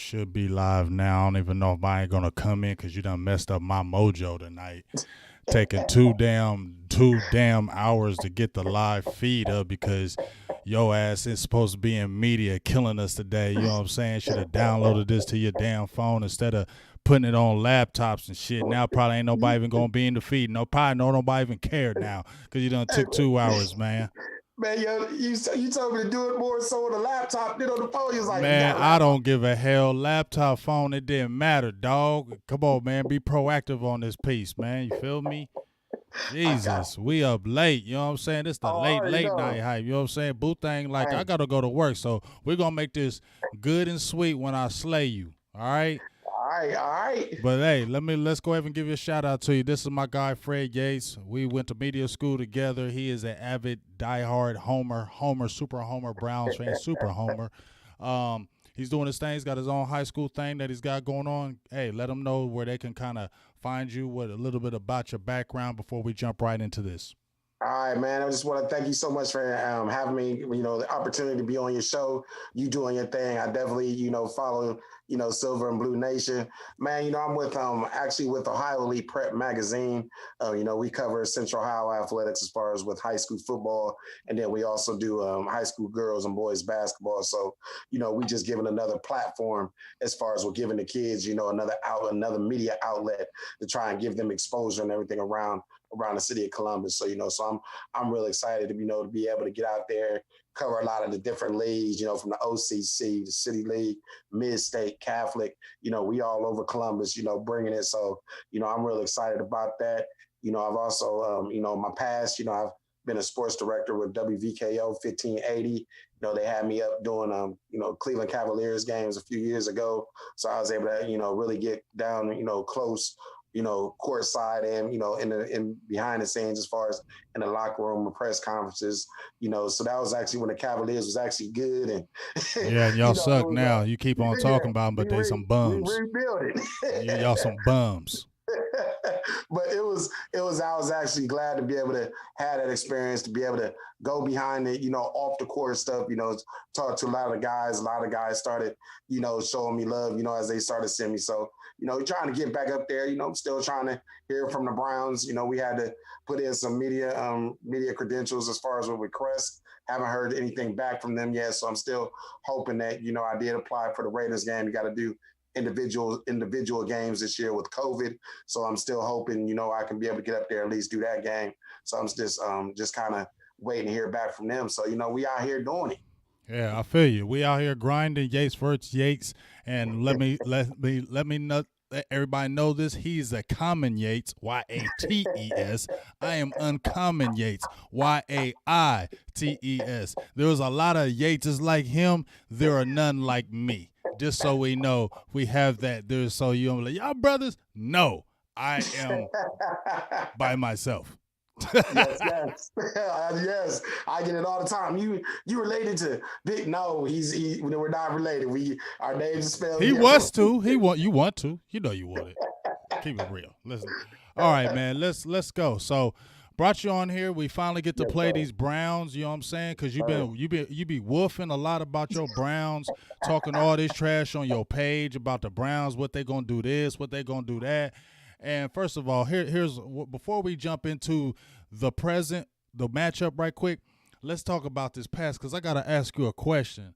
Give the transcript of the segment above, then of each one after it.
should be live now. I don't even know if I ain't gonna come in because you done messed up my mojo tonight. Taking two damn hours to get the live feed up because your ass is supposed to be in media killing us today. You know what I'm saying? Should have downloaded this to your damn phone instead of putting it on laptops and shit. Now probably ain't nobody even gonna be in the feed. Probably nobody even cared now because you done Hey, took 2 hours, man. man, yo, you told me to do it more so on the laptop than on the phone. You was like, you Man, got a I laptop. don't give a hell. Laptop, phone, it didn't matter, dog. Come on, man. Be proactive on this piece, man. You feel me? I got. Jesus, we up late. You know what I'm saying? This the Oh, I already late night know. hype. You know what I'm saying? Boo thing, like I Hey, gotta go to work. So we're gonna make this good and sweet when I slay you. All right. all right, all right. But hey, let's go ahead and give you a shout out to you. This is my guy Fred Yates. We went to media school together. He is an avid diehard super Homer Browns fan, super Homer. He's doing his thing. He's got his own high school thing that he's got going on. Hey, let them know where they can kind of find you, what a little bit about your background before we jump right into this. All right, man. I just want to thank you so much for having me. The opportunity to be on your show. You doing your thing. I definitely, follow, Silver and Blue Nation. Man, I'm with actually with Ohio Elite Prep Magazine. We cover Central Ohio athletics as far as with high school football, and then we also do high school girls and boys basketball. So, we just giving another platform as far as we're giving the kids, another outlet, another media outlet to try and give them exposure and everything around the city of Columbus. So, so I'm really excited to to be able to get out there, cover a lot of the different leagues, from the OCC, the City League, Mid-State, Catholic, we all over Columbus, bringing it. So, I'm really excited about that. I've also, my past, I've been a sports director with WVKO 1580. They had me up doing, Cleveland Cavaliers games a few years ago. So I was able to, really get down, close court side and, in behind the scenes as far as in the locker room and press conferences, so that was actually when the Cavaliers was actually good. And, Yeah, and y'all it suck was, now. You keep on yeah, talking about them, but they some we bums. rebuilt Y'all it. some bums. But I was actually glad to be able to have that experience, to be able to go behind it, off the court stuff, talk to a lot of guys. A lot of guys started, showing me love, as they started seeing me. So, trying to get back up there, still trying to hear from the Browns. We had to put in some media credentials as far as with Crest. Haven't heard anything back from them yet. So I'm still hoping that, I did apply for the Raiders game. You got to do individual games this year with COVID. So I'm still hoping, I can be able to get up there, at least do that game. So I'm just kind of waiting to hear back from them. So, we out here doing it. Yeah, I feel you. We out here grinding Yates versus Yates, and let me let everybody know this. He's a common Yates, Yates. I am uncommon Yates, Yates. There was a lot of Yateses like him. There are none like me. Just so we know, we have that. There's so you don't like y'all brothers. No, I am by myself. Yes, yes, yes. I get it all the time. You related to Big? No, we're not related. Our names are spelled He different. wants to. He want you want to. You know you want it. Keep it real. Listen. All right, man. Let's go. So brought you on here. We finally get to Yes, play sir. these Browns. You know what I'm saying? Because Sir. you be woofing a lot about your Browns, talking all this trash on your page about the Browns, what they gonna do this, what they gonna do that. And first of all, here's before we jump into the present, the matchup, right quick. Let's talk about this past because I gotta ask you a question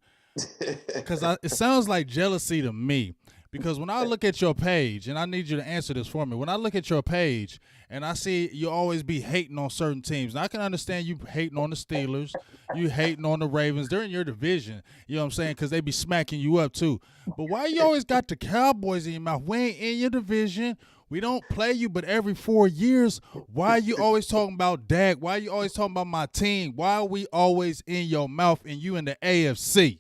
because it sounds like jealousy to me. Because when I look at your page, and I need you to answer this for me, when I look at your page and I see you always be hating on certain teams, and I can understand you hating on the Steelers, you hating on the Ravens, they're in your division, you know what I'm saying, because they be smacking you up too. But why you always got the Cowboys in your mouth? We ain't in your division. We don't play you, but every 4 years, why are you always talking about Dak? Why are you always talking about my team? Why are we always in your mouth and you in the AFC?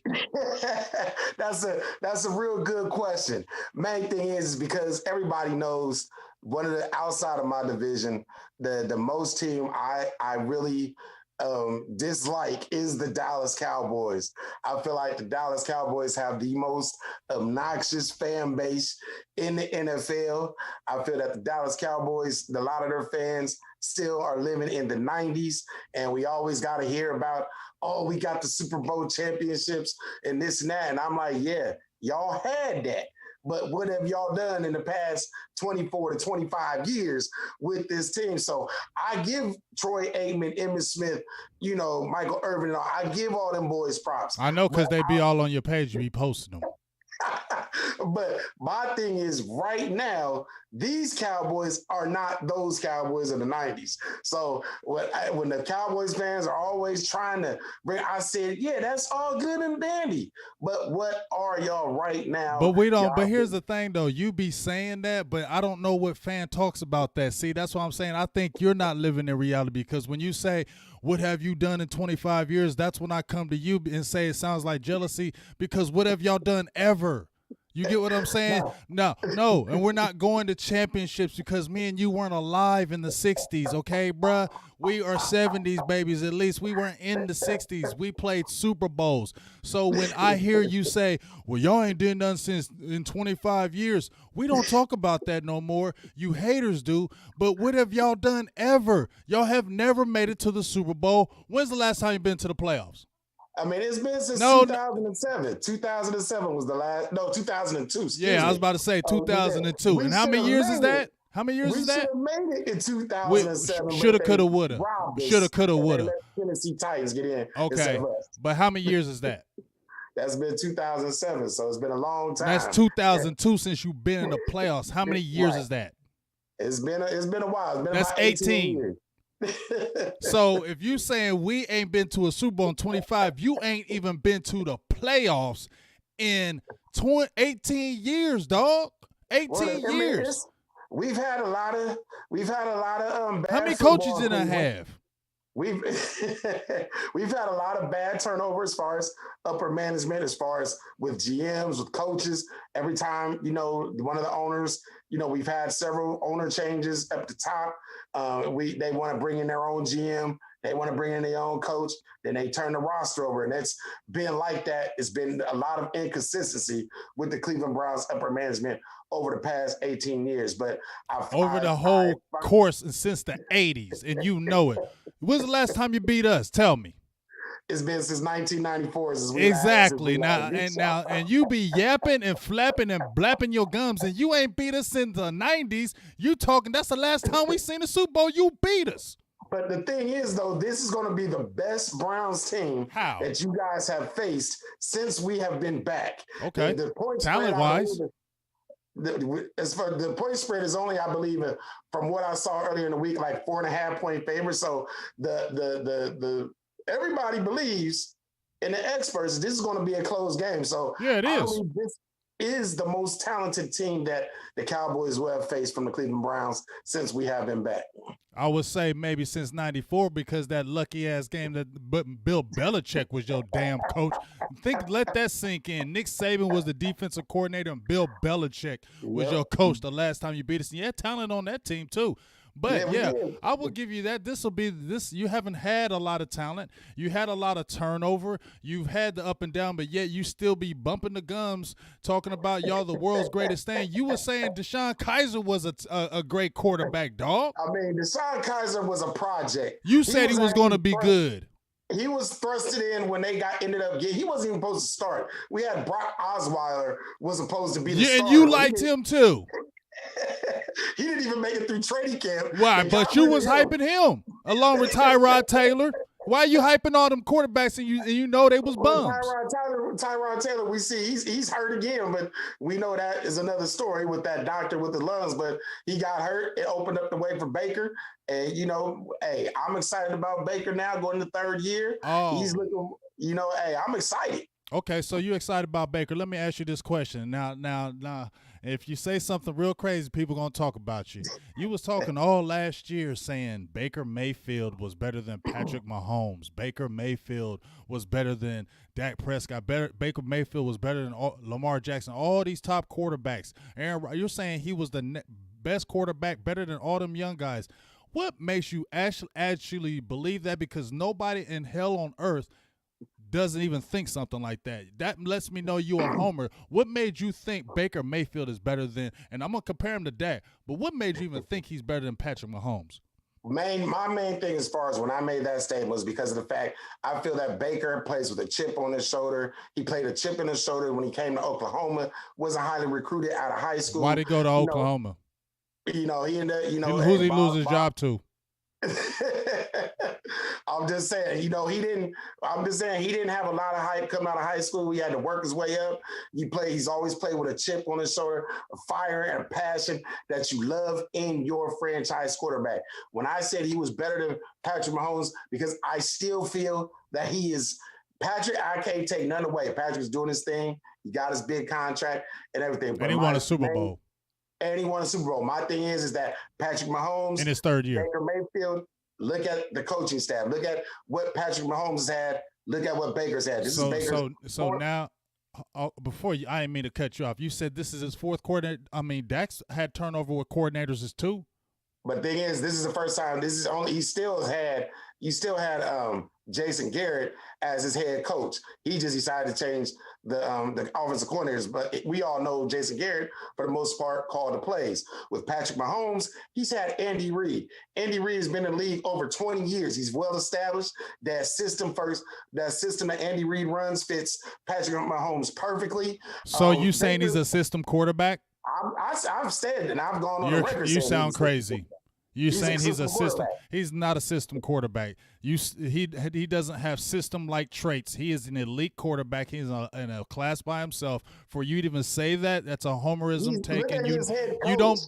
That's a real good question. Main thing is because everybody knows one of the outside of my division, the most team I really dislike is the Dallas Cowboys. I feel like the Dallas Cowboys have the most obnoxious fan base in the NFL. I feel that the Dallas Cowboys, a lot of their fans still are living in the 90s, and we always got to hear about, oh, we got the Super Bowl championships and this and that. And I'm like, yeah, Y'all had that. But what have y'all done in the past 24 to 25 years with this team? So I give Troy Aikman, Emmitt Smith, Michael Irvin, I give all them boys props. I know because they be all on your page. You be posting them. But my thing is, right now, these Cowboys are not those Cowboys of the 90s. So when the Cowboys fans are always trying to I said, yeah, that's all good and dandy. But what are y'all right now? But we don't. But here's the thing, though. You be saying that, but I don't know what fan talks about that. See, that's what I'm saying. I think you're not living in reality because when you say, what have you done in 25 years? That's when I come to you and say it sounds like jealousy because what have y'all done ever? You get what I'm saying? No. And we're not going to championships because me and you weren't alive in the 60s, okay, bruh? We are 70s babies. At least we weren't in the 60s. We played Super Bowls. So when I hear you say, well, y'all ain't did nothing since in 25 years, we don't talk about that no more. You haters do. But what have y'all done ever? Y'all have never made it to the Super Bowl. When's the last time you've been to the playoffs? I mean, it's been since 2007. 2007 was the last. No, 2002. Yeah, I was about to say 2002. And how many years is that? How many years is that? We should have made it in 2007. Shoulda, coulda, woulda. Shoulda, coulda, woulda. Let Tennessee Titans get in. Okay, but how many years is that? That's been 2007, so it's been a long time. That's 2002 since you've been in the playoffs. How many years is that? It's been a while. It's been That's about 18 years. So if you saying we ain't been to a Super Bowl in 25, you ain't even been to the playoffs in 18 years, dog. 18 years. We've had a lot of bad. How many coaches did I have? We've had a lot of bad turnover as far as upper management, as far as with GMs, with coaches. Every time, one of the owners, we've had several owner changes up the top. They want to bring in their own GM. They want to bring in their own coach. Then they turn the roster over. And it's been like that. It's been a lot of inconsistency with the Cleveland Browns upper management over the past 18 years. But over the whole course since the 80s, and you know it. When's the last time you beat us? Tell me. It's been since 1994. Exactly. And you be yapping and flapping and blapping your gums, and you ain't beat us since the 90s. You talking, that's the last time we seen the Super Bowl. You beat us. But the thing is, though, this is going to be the best Browns team that you guys have faced since we have been back. Okay. The point talent-wise. As for the point spread is only, I believe, from what I saw earlier in the week, like 4.5 point favor. So the everybody believes, and the experts, this is going to be a close game. So yeah, it is. I believe this is the most talented team that the Cowboys will have faced from the Cleveland Browns since we have been back. I would say maybe since 94 because that lucky-ass game that Bill Belichick was your damn coach. Let that sink in. Nick Saban was the defensive coordinator and Bill Belichick was your coach the last time you beat us. And you had talent on that team too. But, yeah, I will give you that. This will be this. You haven't had a lot of talent. You had a lot of turnover. You've had the up and down, but yet you still be bumping the gums talking about y'all the world's greatest thing. You were saying DeShone Kizer was a great quarterback, dog. I mean, DeShone Kizer was a project. You said he was going to be good. He was thrusted in when they he wasn't even supposed to start. We had Brock Osweiler was supposed to be the starter. And you liked him too. He didn't even make it through training camp. Why? But you was hyping him along with Tyrod Taylor. Why are you hyping all them quarterbacks and you know they was bums? Tyrod Taylor, we see he's hurt again, but we know that is another story with that doctor with the lungs. But he got hurt. It opened up the way for Baker. And, hey, I'm excited about Baker now going to third year. Oh. He's looking, hey, I'm excited. Okay, so you excited about Baker. Let me ask you this question. Now, if you say something real crazy, people going to talk about you. You was talking all last year saying Baker Mayfield was better than Patrick Mahomes. Baker Mayfield was better than Dak Prescott. Baker Mayfield was better than Lamar Jackson. All these top quarterbacks. Aaron, you're saying he was the best quarterback, better than all them young guys. What makes you actually believe that? Because nobody in hell on earth doesn't even think something like that. That lets me know you a homer. What made you think Baker Mayfield is better than, and I'm going to compare him to Dak, but what made you even think he's better than Patrick Mahomes? My main thing as far as when I made that statement was because of the fact I feel that Baker plays with a chip on his shoulder. He played a chip in his shoulder when he came to Oklahoma, wasn't highly recruited out of high Why'd school. he go to You know, Oklahoma? he ended up, Who's he lose Bob, his job to? I'm just saying, I'm just saying he didn't have a lot of hype coming out of high school. He had to work his way up. He's always played with a chip on his shoulder, a fire and a passion that you love in your franchise quarterback. When I said he was better than Patrick Mahomes, because I still feel that he is Patrick, I can't take none away. Patrick's doing his thing. He got his big contract and everything. And he won a Super Bowl. And he won a Super Bowl. My thing is that Patrick Mahomes in his third year, Baker Mayfield, look at the coaching staff. Look at what Patrick Mahomes had. Look at what Baker's had. This is Baker's so now, before you, I didn't mean to cut you off. You said this is his fourth coordinator. I mean, Dak's had turnover with coordinators as too. But the thing is, this is the first time. This is only. You still had Jason Garrett as his head coach. He just decided to change the offensive coordinators. But we all know Jason Garrett, for the most part, called the plays. With Patrick Mahomes, he's had Andy Reid. Andy Reid has been in the league over 20 years. He's well established. That system that Andy Reid runs fits Patrick Mahomes perfectly. So you saying he's a system quarterback? I've said, and I've gone on the record. You sound crazy. You're saying he's a system. He's not a system quarterback. He doesn't have system-like traits. He is an elite quarterback. He's in a class by himself. For you to even say that, that's a homerism take. And you don't.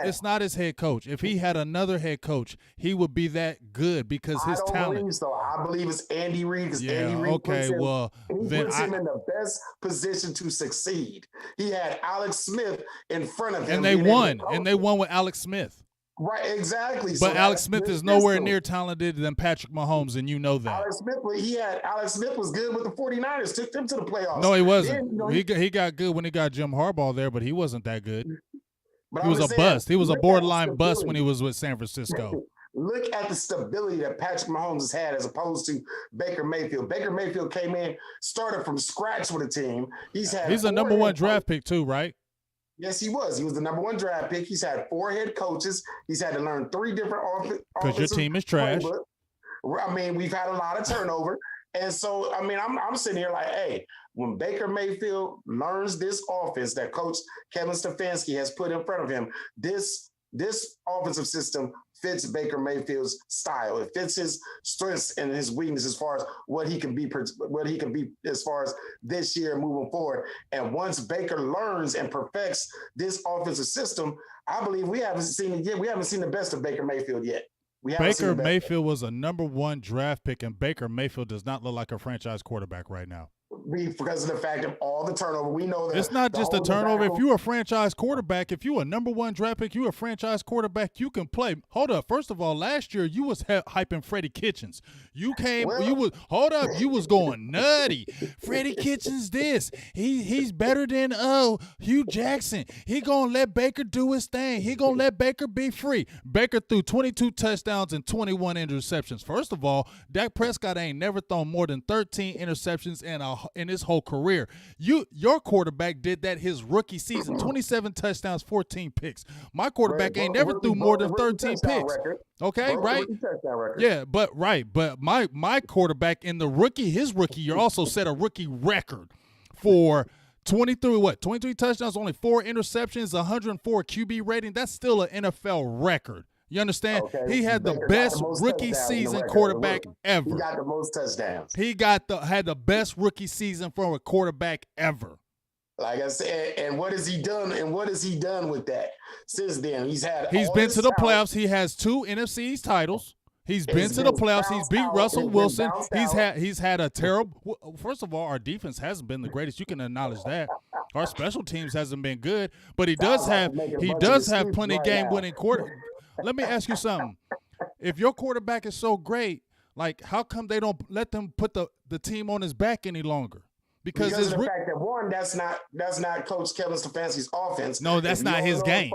It's not his head coach. If he had another head coach, he would be that good because his talent. I don't believe so. I believe it's Andy Reid because Andy Reid puts him in the best position to succeed. He had Alex Smith in front of him, and they won. And they won with Alex Smith. Right, exactly. But so Alex Smith is nowhere near talented than Patrick Mahomes, and you know that. Alex Smith was good with the 49ers, took them to the playoffs. No, he wasn't. He got good when he got Jim Harbaugh there, but he wasn't that good. He was a bust. He was a borderline bust when he was with San Francisco. Look at the stability that Patrick Mahomes has had as opposed to Baker Mayfield. Baker Mayfield came in, started from scratch with a team. He's a number one draft pick too, right? Yes, he was. He was the number one draft pick. He's had 4 head coaches. He's had to learn 3 different offenses. Because your team is trash. I mean, we've had a lot of turnover. And so, I mean, I'm sitting here like, hey, when Baker Mayfield learns this offense that Coach Kevin Stefanski has put in front of him, this offensive system fits Baker Mayfield's style. It fits his strengths and his weaknesses as far as what he can be as far as this year moving forward. And once Baker learns and perfects this offensive system, I believe we haven't seen it yet. We haven't seen the best of Baker Mayfield yet. Baker Mayfield was a number 1 draft pick, and Baker Mayfield does not look like a franchise quarterback right now. Because of the fact of all the turnover. We know that it's not just a turnover. If you're a franchise quarterback, if you're a number 1 draft pick, you're a franchise quarterback, you can play. Hold up. First of all, last year you was hyping Freddie Kitchens. You was going nutty. Freddie Kitchens this. He's better than Hugh Jackson. He gonna let Baker do his thing. He gonna let Baker be free. Baker threw 22 touchdowns and 21 interceptions. First of all, Dak Prescott ain't never thrown more than 13 interceptions in his whole career. Your quarterback did that his rookie season. 27 touchdowns, 14 picks. My quarterback ain't never threw more than 13 picks. Okay, right? Yeah, but my quarterback in his rookie year also set a rookie record for 23 touchdowns, only 4 interceptions, 104 QB rating. That's still an NFL record. You understand? Okay. He had the best rookie season quarterback ever. He got the most touchdowns. He had the best rookie season from a quarterback ever. Like I said, and what has he done? And what has he done with that since then? He's been to the playoffs. He has 2 NFC East titles. He's been to the playoffs. He's beat Russell Wilson. He's had a terrible. First of all, our defense hasn't been the greatest. You can acknowledge that. Our special teams hasn't been good, but he does have plenty of game-winning quarter. Let me ask you something. If your quarterback is so great, like how come they don't let them put the team on his back any longer? Because of the fact that that's not Coach Kevin Stefanski's offense. No, that's not his game.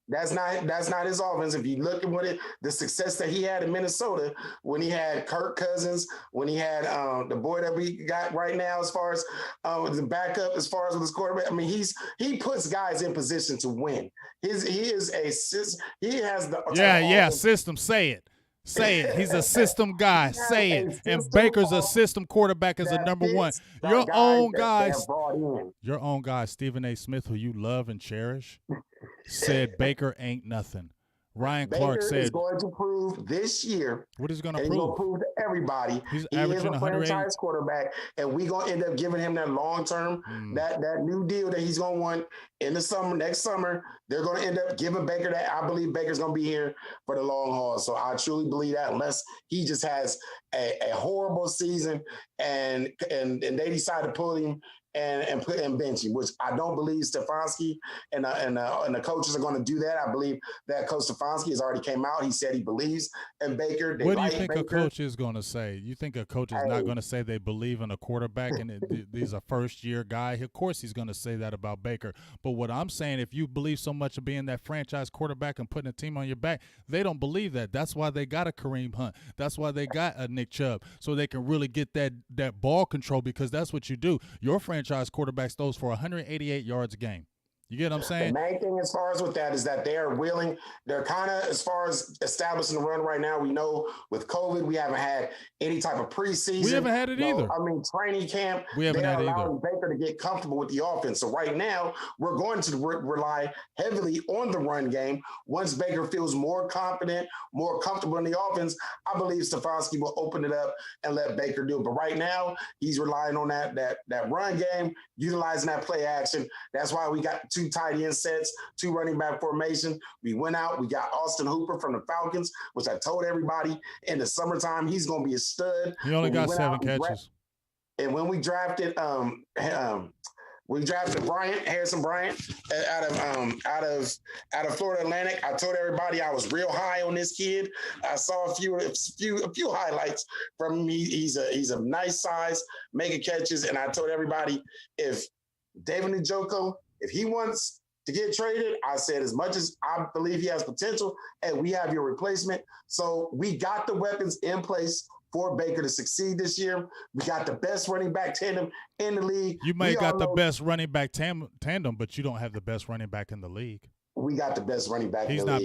That's not his offense. If you look at the success that he had in Minnesota when he had Kirk Cousins, when he had the boy that we got right now, as far as the backup, as far as with his quarterback. I mean, he puts guys in position to win. He has the system. Say it. Say it. He's a system guy. Say it. And Baker's a system quarterback as a number one. Your own guy, Stephen A. Smith, who you love and cherish, said Baker ain't nothing. Ryan Clark said is going to prove this year. What is he going to prove? He's going to prove to everybody he is a franchise quarterback, and we're going to end up giving him that long term, that new deal that he's going to want in the summer. Next summer, they're going to end up giving Baker that. I believe Baker's going to be here for the long haul. So I truly believe that, unless he just has a horrible season and they decide to pull him and put and bench him, which I don't believe Stefanski and the coaches are going to do that. I believe that Coach Stefanski has already came out. He said he believes in Baker. What do you think a coach is going to say? You think a coach is not going to say they believe in a quarterback and he's a first-year guy? Of course he's going to say that about Baker. But what I'm saying, if you believe so much of being that franchise quarterback and putting a team on your back, they don't believe that. That's why they got a Kareem Hunt. That's why they got a Nick Chubb, so they can really get that ball control, because that's what you do. Your franchise quarterback throws for 188 yards a game. You get what I'm saying? The main thing as far as with that is that they're kind of, as far as establishing the run right now, we know with COVID, we haven't had any type of preseason. We haven't had it either. I mean, training camp, we haven't had it either. Baker to get comfortable with the offense. So right now, we're going to rely heavily on the run game. Once Baker feels more confident, more comfortable in the offense, I believe Stefanski will open it up and let Baker do it. But right now, he's relying on that run game, utilizing that play action. That's why we got 2 tight end sets, 2 running back formation. We went out. We got Austin Hooper from the Falcons, which I told everybody in the summertime he's going to be a stud. He only got 7 catches. And when we drafted, Harrison Bryant out of Florida Atlantic. I told everybody I was real high on this kid. I saw a few highlights from him. He's a nice size, making catches, and I told everybody if David Njoku, if he wants to get traded, I said, as much as I believe he has potential, and we have your replacement. So we got the weapons in place for Baker to succeed this year. We got the best running back tandem in the league. You may got the best running back tandem, but you don't have the best running back in the league. We got the best running back in the league.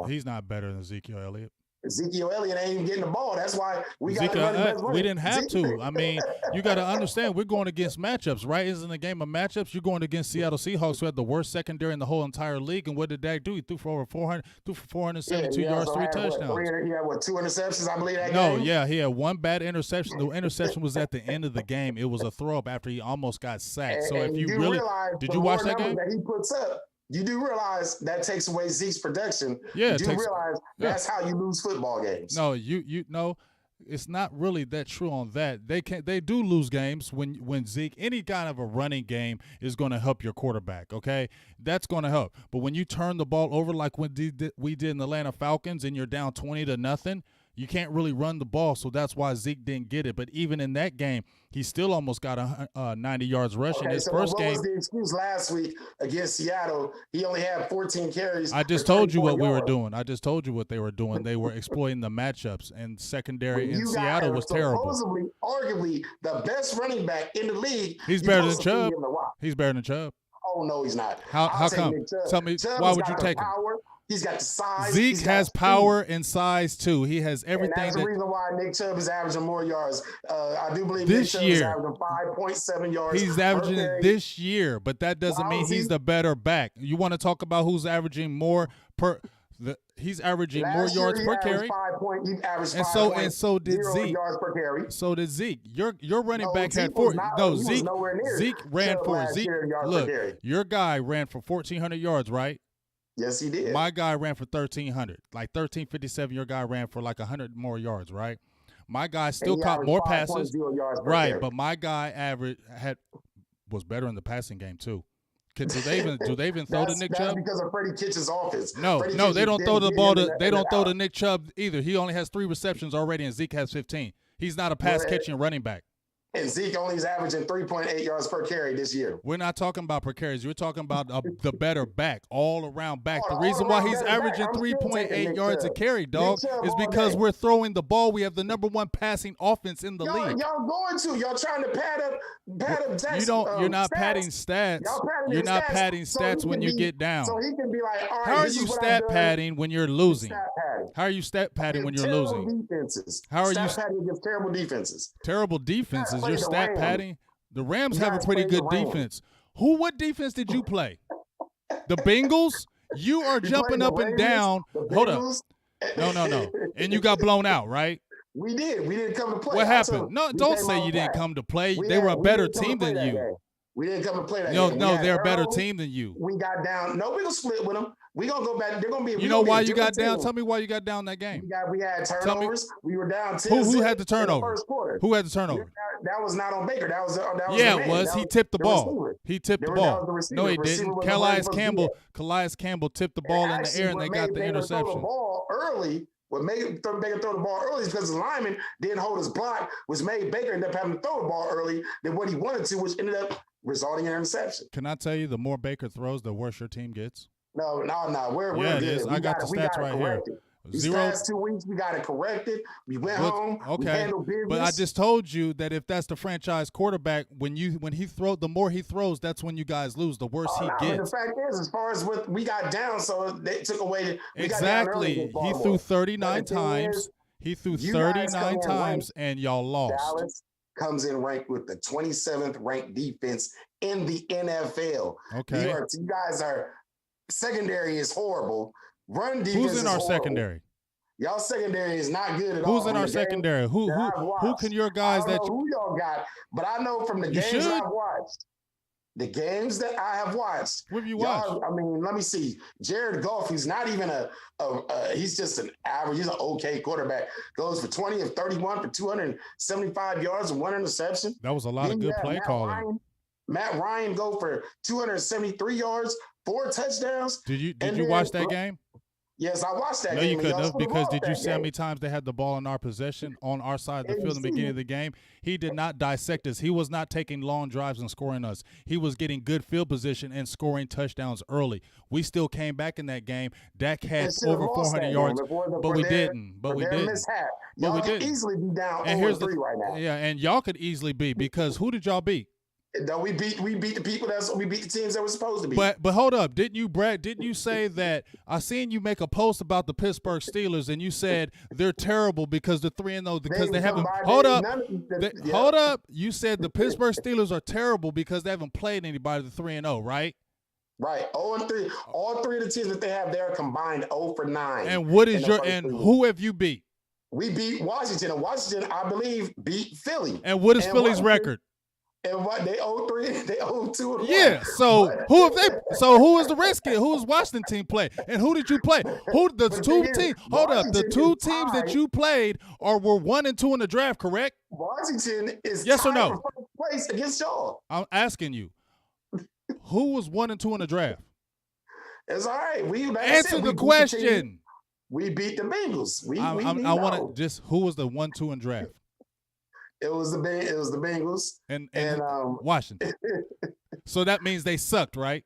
He's not better than Ezekiel Elliott. Ezekiel Elliott ain't even getting the ball. That's why we got to we didn't have to. I mean, you got to understand, we're going against matchups, right? Isn't a game of matchups? You're going against Seattle Seahawks, who had the worst secondary in the whole entire league. And what did Dak do? He threw for over 472 yards, 3 touchdowns. He had 2 interceptions, I believe, that game? No, yeah, he had 1 bad interception. The interception was at the end of the game. It was a throw up after he almost got sacked. So if you really – did you watch that game? That he puts up, you do realize that takes away Zeke's production. Yeah, you do realize that's how you lose football games. No, you know, it's not really that true on that. They do lose games when Zeke, any kind of a running game is going to help your quarterback. Okay, that's going to help. But when you turn the ball over like we did in the Atlanta Falcons and you're down 20-0. You can't really run the ball, so that's why Zeke didn't get it. But even in that game, he still almost got 90 yards rushing. Okay, His so first game. What was the excuse last week against Seattle? He only had 14 carries. I just told you what we were doing. I just told you what they were doing. They were exploiting the matchups, and secondary in Seattle was terrible. Supposedly, arguably, the best running back in the league. He's better than Chubb. He's better than Chubb. Oh, no, he's not. How come? Tell me, why would you take him? He's got the size. Zeke has power and size too. He has everything. And that's the reason why Nick Chubb is averaging more yards. I do believe Nick Chubb is averaging 5.7 yards. He's averaging it this year, but that doesn't mean he's the better back. You want to talk about who's averaging more per? He's averaging more yards per carry. He averaged and so did Zeke. Yards per carry. So did Zeke. Your running back had 4. Zeke ran for Zeke. Look, your guy ran for 1,400 yards, right? Yes, he did. My guy ran for 1,300, like 1,357. Your guy ran for like 100 more yards, right? My guy still caught more passes, right? But my guy was better in the passing game too. Do they even throw to Nick Chubb? Because of Freddie Kitchens' offense. No, they don't throw the ball to. They don't throw to Nick Chubb either. He only has 3 receptions already, and Zeke has 15. He's not a pass catching running back. And Zeke only is averaging 3.8 yards per carry this year. We're not talking about per carries. We're talking about the better back, all around back. The All reason why around he's better averaging back. I'm still taking 3.8 yards a Chubb. carry, dog, Chubb is all because day. we're throwing the ball. We have the number one passing offense in the league. Y'all going to. Y'all trying to pad up Jackson. You're not stats. padding stats. You're not padding stats when you get down. So he can be like, all right, how are you stat padding when you're losing? How are you stat padding when you're losing? Defenses. How are you stat padding against terrible defenses? Terrible defenses. You're stat padding. The Rams have a pretty good defense. What defense did you play? The Bengals? You are jumping up and down. Hold up. No. And you got blown out, right? We did. We didn't come to play. What happened? No, don't say you didn't come to play. They were a better team than you. We didn't come to play that game. No, they're a better team than you. We got down. No, we're going to split with them. We're going to go back. They're going to be. You know why you got down? Tell me why you got down that game. We had turnovers. We were down 10. Who had the turnover? First quarter. Who had the turnover? That was not on Baker. That was it was. He tipped the ball. He tipped the ball. No, he didn't. Calais Campbell tipped the ball in the air, and they got the interception. The ball early. What made Baker throw the ball early is because the lineman didn't hold his block, which made Baker end up having to throw the ball early than what he wanted to, which ended up resulting in an interception. Can I tell you, the more Baker throws, the worse your team gets? No. We're yeah, good. It is. I got the stats right here. These past 2 weeks, we got it corrected. We went home. Okay, we handled business. But I just told you that if that's the franchise quarterback, when he throws, the more he throws, that's when you guys lose. The worse he gets. The fact is, as far as what we got down, so they took away. Exactly. He threw 39 times. He threw 39 times, and y'all lost. Dallas comes in ranked with the 27th ranked defense in the NFL. Okay. You guys are secondary is horrible. Run defense. Who's in our secondary? Y'all secondary is not good at all. Who's in our secondary? Who can your guys I don't know who y'all got, but I know from the games I've watched. The games that I have watched. What have you watched? I mean, let me see. Jared Goff, he's not even he's just an average, he's an okay quarterback. Goes for 20 of 31 for 275 yards and 1 interception. That was a lot of good play calling. Matt Ryan go for 273 yards, 4 touchdowns. Did you watch that game? Yes, I watched that game. No, you couldn't have, because did you see how many times they had the ball in our possession on our side of the field in the beginning of the game? He did not dissect us. He was not taking long drives and scoring us. He was getting good field position and scoring touchdowns early. We still came back in that game. Dak had over 400 yards, but we didn't. But we didn't. Y'all could easily be down 0-3 right now. Yeah, and y'all could easily be, because who did y'all beat? No, we beat the people we beat the teams that were supposed to be. But hold up, didn't you, Brad? Didn't you say that I seen you make a post about the Pittsburgh Steelers and you said they're terrible because they're 3-0 because they haven't. Hold up. You said the Pittsburgh Steelers are terrible because they haven't played anybody. The 3-0, right? Right, 0-3. All 3 of the teams that they have there combined 0-9. And what is who have you beat? We beat Washington, and Washington, I believe, beat Philly. And what is Philly's record? And what, they 0-3, they 0-2. Yeah. So who is the Redskins? Who's Washington team play? And who did you play? The two teams? Hold up. The 2 teams that you played were 1 and 2 in the draft, correct? Washington is yes or no? For first place against y'all. I'm asking you. Who was 1 and 2 in the draft? It's all right. Answer the question. We beat the Bengals. I want to just who was the 1-2 in draft? It was the Bengals and Washington. So that means they sucked, right?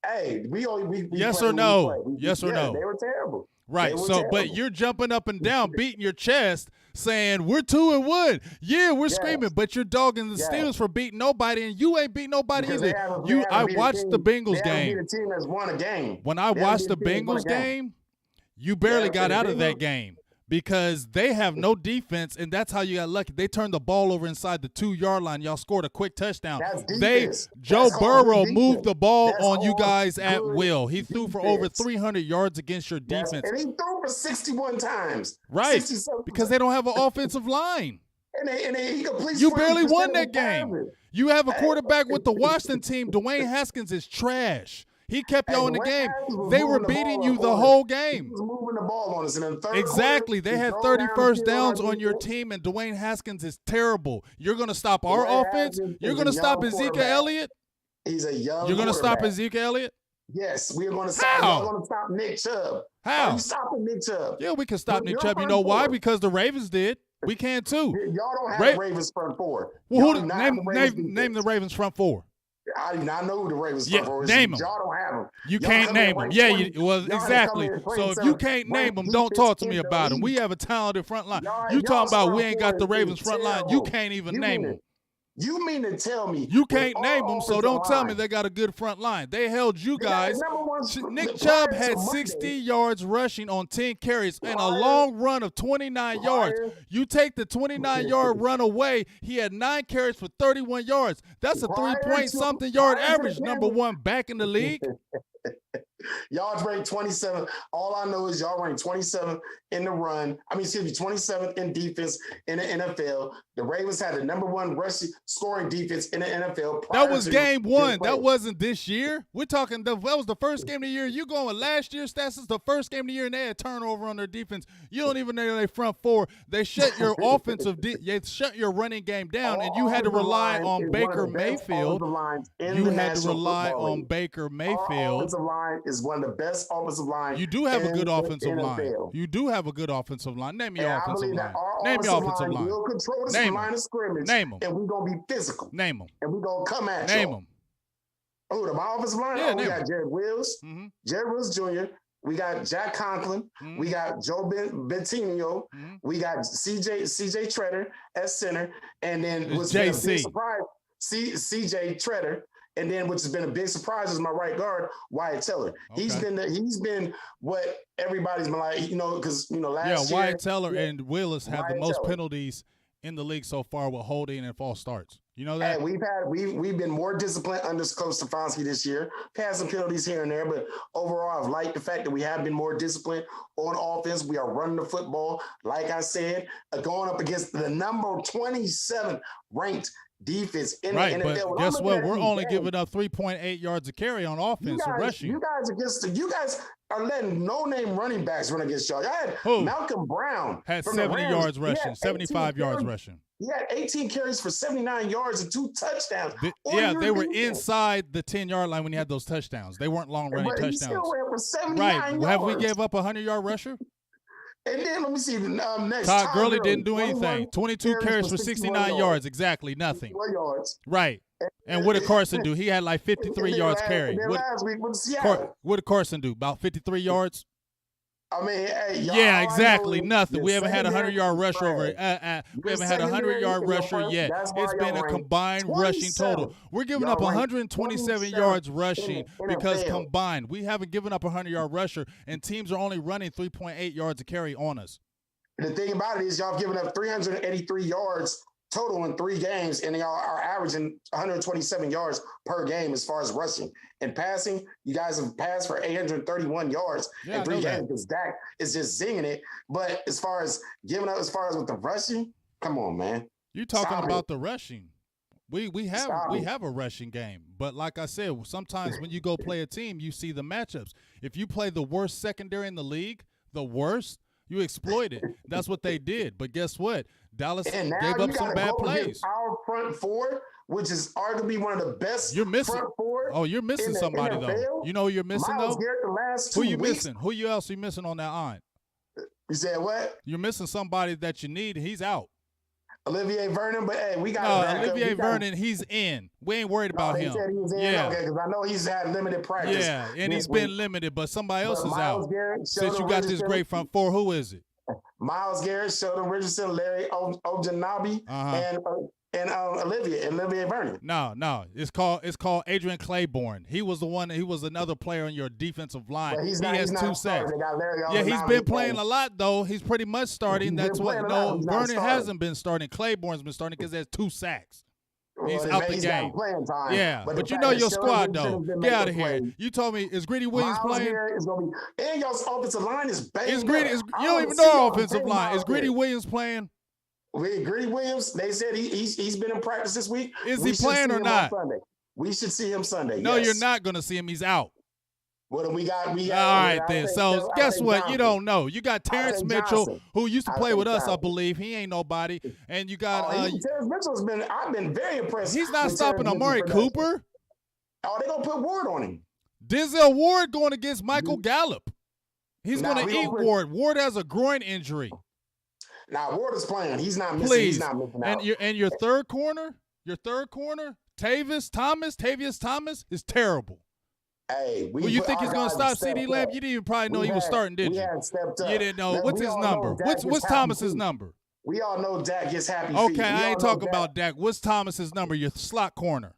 Hey, we yes or no? Yes or no? They were terrible. Right. But you're jumping up and down, beating your chest, saying we're 2-1. Yeah, we're screaming, but you're dogging the Steelers for beating nobody, and you ain't beat nobody either. I watched the Bengals game. A team that's won a game. When I watched the Bengals game, you barely got out of that game. Because they have no defense, and that's how you got lucky. They turned the ball over inside the 2-yard line. Y'all scored a quick touchdown. Joe Burrow moved the ball on you guys at will. He threw for over 300 yards against your defense. And he threw for 61 times. Right, because they don't have an offensive line. And he you barely won that game. You have a quarterback with the Washington team. Dwayne Haskins is trash. He kept y'all in the game. They were beating you the whole game. He was moving the ball on us in the third exactly. Quarter, they had 30 first downs on your team, and Dwayne Haskins is terrible. You're going to stop our offense? You're going to stop Ezekiel Elliott? He's a young You're going to stop Ezekiel Elliott? Yes, we're going to stop. Y'all going to stop Nick Chubb. How? Are you stopping Nick Chubb? Yeah, we can stop Nick Chubb. You know why? Because the Ravens did. We can too. Y'all don't have the Ravens front four. Well, name the Ravens front four. I do not know who the Ravens front four is. Name them. Y'all don't have them. You can't name them. Yeah, exactly. So if you can't name them, don't talk to me about them. We have a talented front line. You talking about we ain't got the Ravens front line. You can't even name them. You mean to tell me you can't name them, so don't tell me they got a good front line. They held you guys. Nick Chubb had 60 yards rushing on 10 carries and a long run of 29 yards. You take the 29-yard run away, he had 9 carries for 31 yards. That's a 3-point-something yard average, number one back in the league. Y'all ranked 27. All I know is y'all ranked 27 in the run. 27th in defense in the NFL. The Ravens had the number one rushing scoring defense in the NFL. That was game one. That wasn't this year. We're talking, that was the first game of the year. You going with last year's stats? This is the first game of the year, and they had turnover on their defense. You don't even know their front four. They shut your they shut your running game down, and you had to rely on Baker Mayfield. You had to rely on Baker Mayfield. Offensive line is one of the best offensive lines. You do have a good offensive line. You do have a good offensive line. Name your offensive line. Name your offensive line. We'll control the line of scrimmage. Name them. And we're going to be physical. Name them. And we're going to come at you. Name them. Oh, my offensive line? Yeah, we got Jared Wills. Mm-hmm. Jared Wills Jr. We got Jack Conklin. Mm-hmm. We got Joe Bentinho. Mm-hmm. We got CJ Treader at center. And then what's been a big surprise, CJ Treader. And then, which has been a big surprise, is my right guard, Wyatt Teller. Okay. He's been what everybody's been like, because last year. Wyatt Teller and Willis have the most penalties in the league so far with holding and false starts. You know that? And we've been more disciplined under Coach Stefanski this year. We've had some penalties here and there, but overall, I've liked the fact that we have been more disciplined on offense. We are running the football, like I said, going up against the number 27 ranked defense in the NFL. But guess what? We're only giving up 3.8 yards a carry on offense or rushing. You guys are letting no-name running backs run against y'all. Y'all had Malcolm Brown. Had 70 yards rushing, 75 yards rushing. He had 18 carries for 79 yards and 2 touchdowns. They were inside the 10-yard line when he had those touchdowns. They weren't long-running touchdowns. He still ran for 79 yards. Have we gave up a 100-yard rusher? And then let me see next. Todd Gurley didn't do anything. 22 carries for 69 yards. Exactly, nothing. Yards. Right. And what did Carson do? He had like 53 yards carry. What did Carson do? About 53 yards? Exactly. Nothing. We haven't had a 100-yard rusher over. We haven't had a 100-yard rusher yet. It's been a combined rushing total. We're giving up 127 yards rushing because combined. We haven't given up a 100-yard rusher, and teams are only running 3.8 yards a carry on us. The thing about it is y'all have given up 383 yards total in 3 games, and y'all are averaging 127 yards per game as far as rushing. And passing, you guys have passed for 831 yards in 3 games because Dak is just zinging it. But as far as giving up, as far as with the rushing, come on, man. You're talking about the rushing. We have a rushing game. But like I said, sometimes when you go play a team, you see the matchups. If you play the worst secondary in the league, the worst, you exploit it. That's what they did. But guess what? Dallas gave up some bad plays. Our front four, which is arguably one of the best front four. Oh, you're missing somebody, NFL. Though. You know who you're missing, Myles though? Garrett the last 2 weeks. Missing? Who else are you missing on that line? You said what? You're missing somebody that you need. He's out. Olivier Vernon, but hey, we got Olivier Vernon. He's in. We ain't worried about him. He said he was in. Yeah, okay, because I know he's had limited practice. Yeah, and he's been limited, but somebody else is out. Since you got this great front four, who is it? Myles Garrett, Sheldon Richardson, Larry Ojanabi, and Olivier Vernon. No, it's called Adrian Claiborne. He was another player on your defensive line. He has 2 sacks. He's been playing a lot though. He's pretty much starting. That's what. No, Vernon hasn't been starting. Claiborne's been starting because there's 2 sacks. He's out the game. Yeah, but you know your squad though. Get out of here. You told me, is Greedy Williams playing? And y'all's offensive line is banged up. You don't even know our offensive line. Is Greedy Williams playing? Greedy Williams, they said he's been in practice this week. Is he playing or not? We should see him Sunday. No, you're not going to see him. He's out. What we got? All right, then. So guess what? You don't know. You got Terrence Mitchell, who used to play with us, I believe. He ain't nobody. And you got Terrence Mitchell's been. I've been very impressed. He's not stopping Amari Cooper. Oh, they're gonna put Ward on him. Denzel Ward going against Michael Gallup. He's going to eat Ward. Ward has a groin injury. Now Ward is playing. He's not missing. Please. He's not missing out. And your third corner, Tavius Thomas is terrible. Hey, well, you think he's going to stop CeeDee Lamb? You didn't even probably know he was starting, did you? You didn't know. What's his number? What's Thomas's number? We all know Dak gets happy feet. Okay, I ain't talking about Dak. What's Thomas's number? Your slot corner.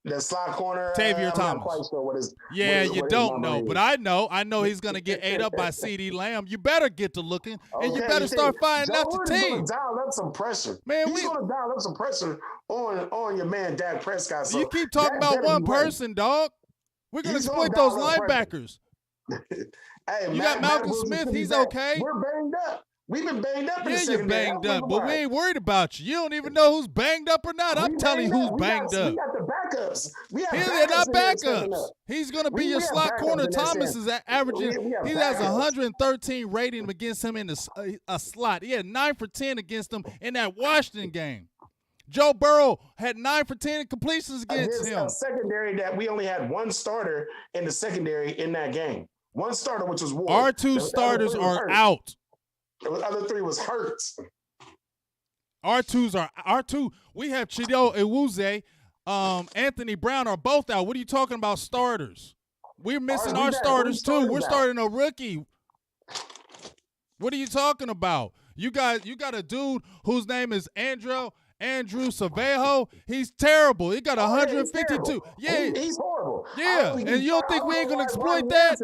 The slot corner. Tavius Thomas. I'm not quite sure what his. Yeah, you don't know, but I know. I know he's going to get ate up by CeeDee Lamb. You better get to looking, and you better start finding out your team. He's going to dial up some pressure. Man, he's going to dial up some pressure on your man Dak Prescott. So you keep talking about one person, dog. We're going to exploit those linebackers. Hey, you got Malcolm Smith. He's okay. We're banged up. We've been banged up. Yeah, you're banged up, but we ain't worried about you. You don't even know who's banged up or not. I'm telling you who's banged up. We got the backups. They're not backups. He's going to be your slot corner. Thomas is averaging. He has 113 rating against him in a slot. He had 9 for 10 against him in that Washington game. Joe Burrow had 9 for 10 completions against him. Secondary that we only had one starter in the secondary in that game. One starter, which was Ward. Our 2 starters are out. The other 3 was hurt. Our two. We have Chido Iwuze, Anthony Brown are both out. What are you talking about starters? We're missing our starters too. We're starting a rookie. What are you talking about? You got a dude whose name is Andrew Cervejo. He's terrible. He got 152. Yeah, he's horrible. Yeah, and you don't think we ain't gonna exploit that?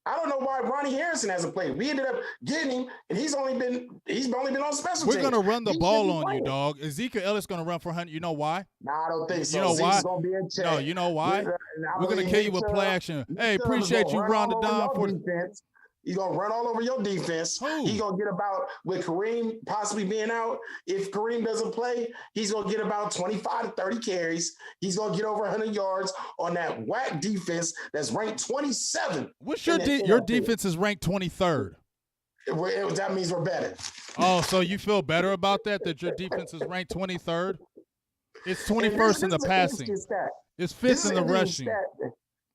I don't know why Ronnie Harrison hasn't played. We ended up getting him, and he's only been on special teams. We're gonna run the ball on you, dog. Ezekiel Elliott gonna run for 100. You know why? Nah, I don't think so. You know why? No, you know why? We're gonna kill you with play action. Hey, appreciate you, Rhonda Don, for defense. He's going to run all over your defense. He's going to get about, with Kareem possibly being out, if Kareem doesn't play, he's going to get about 25 to 30 carries. He's going to get over 100 yards on that whack defense that's ranked 27. What's your defense is ranked 23rd? That means we're better. Oh, so you feel better about that your defense is ranked 23rd? It's 21st in the passing. It's 5th in the rushing.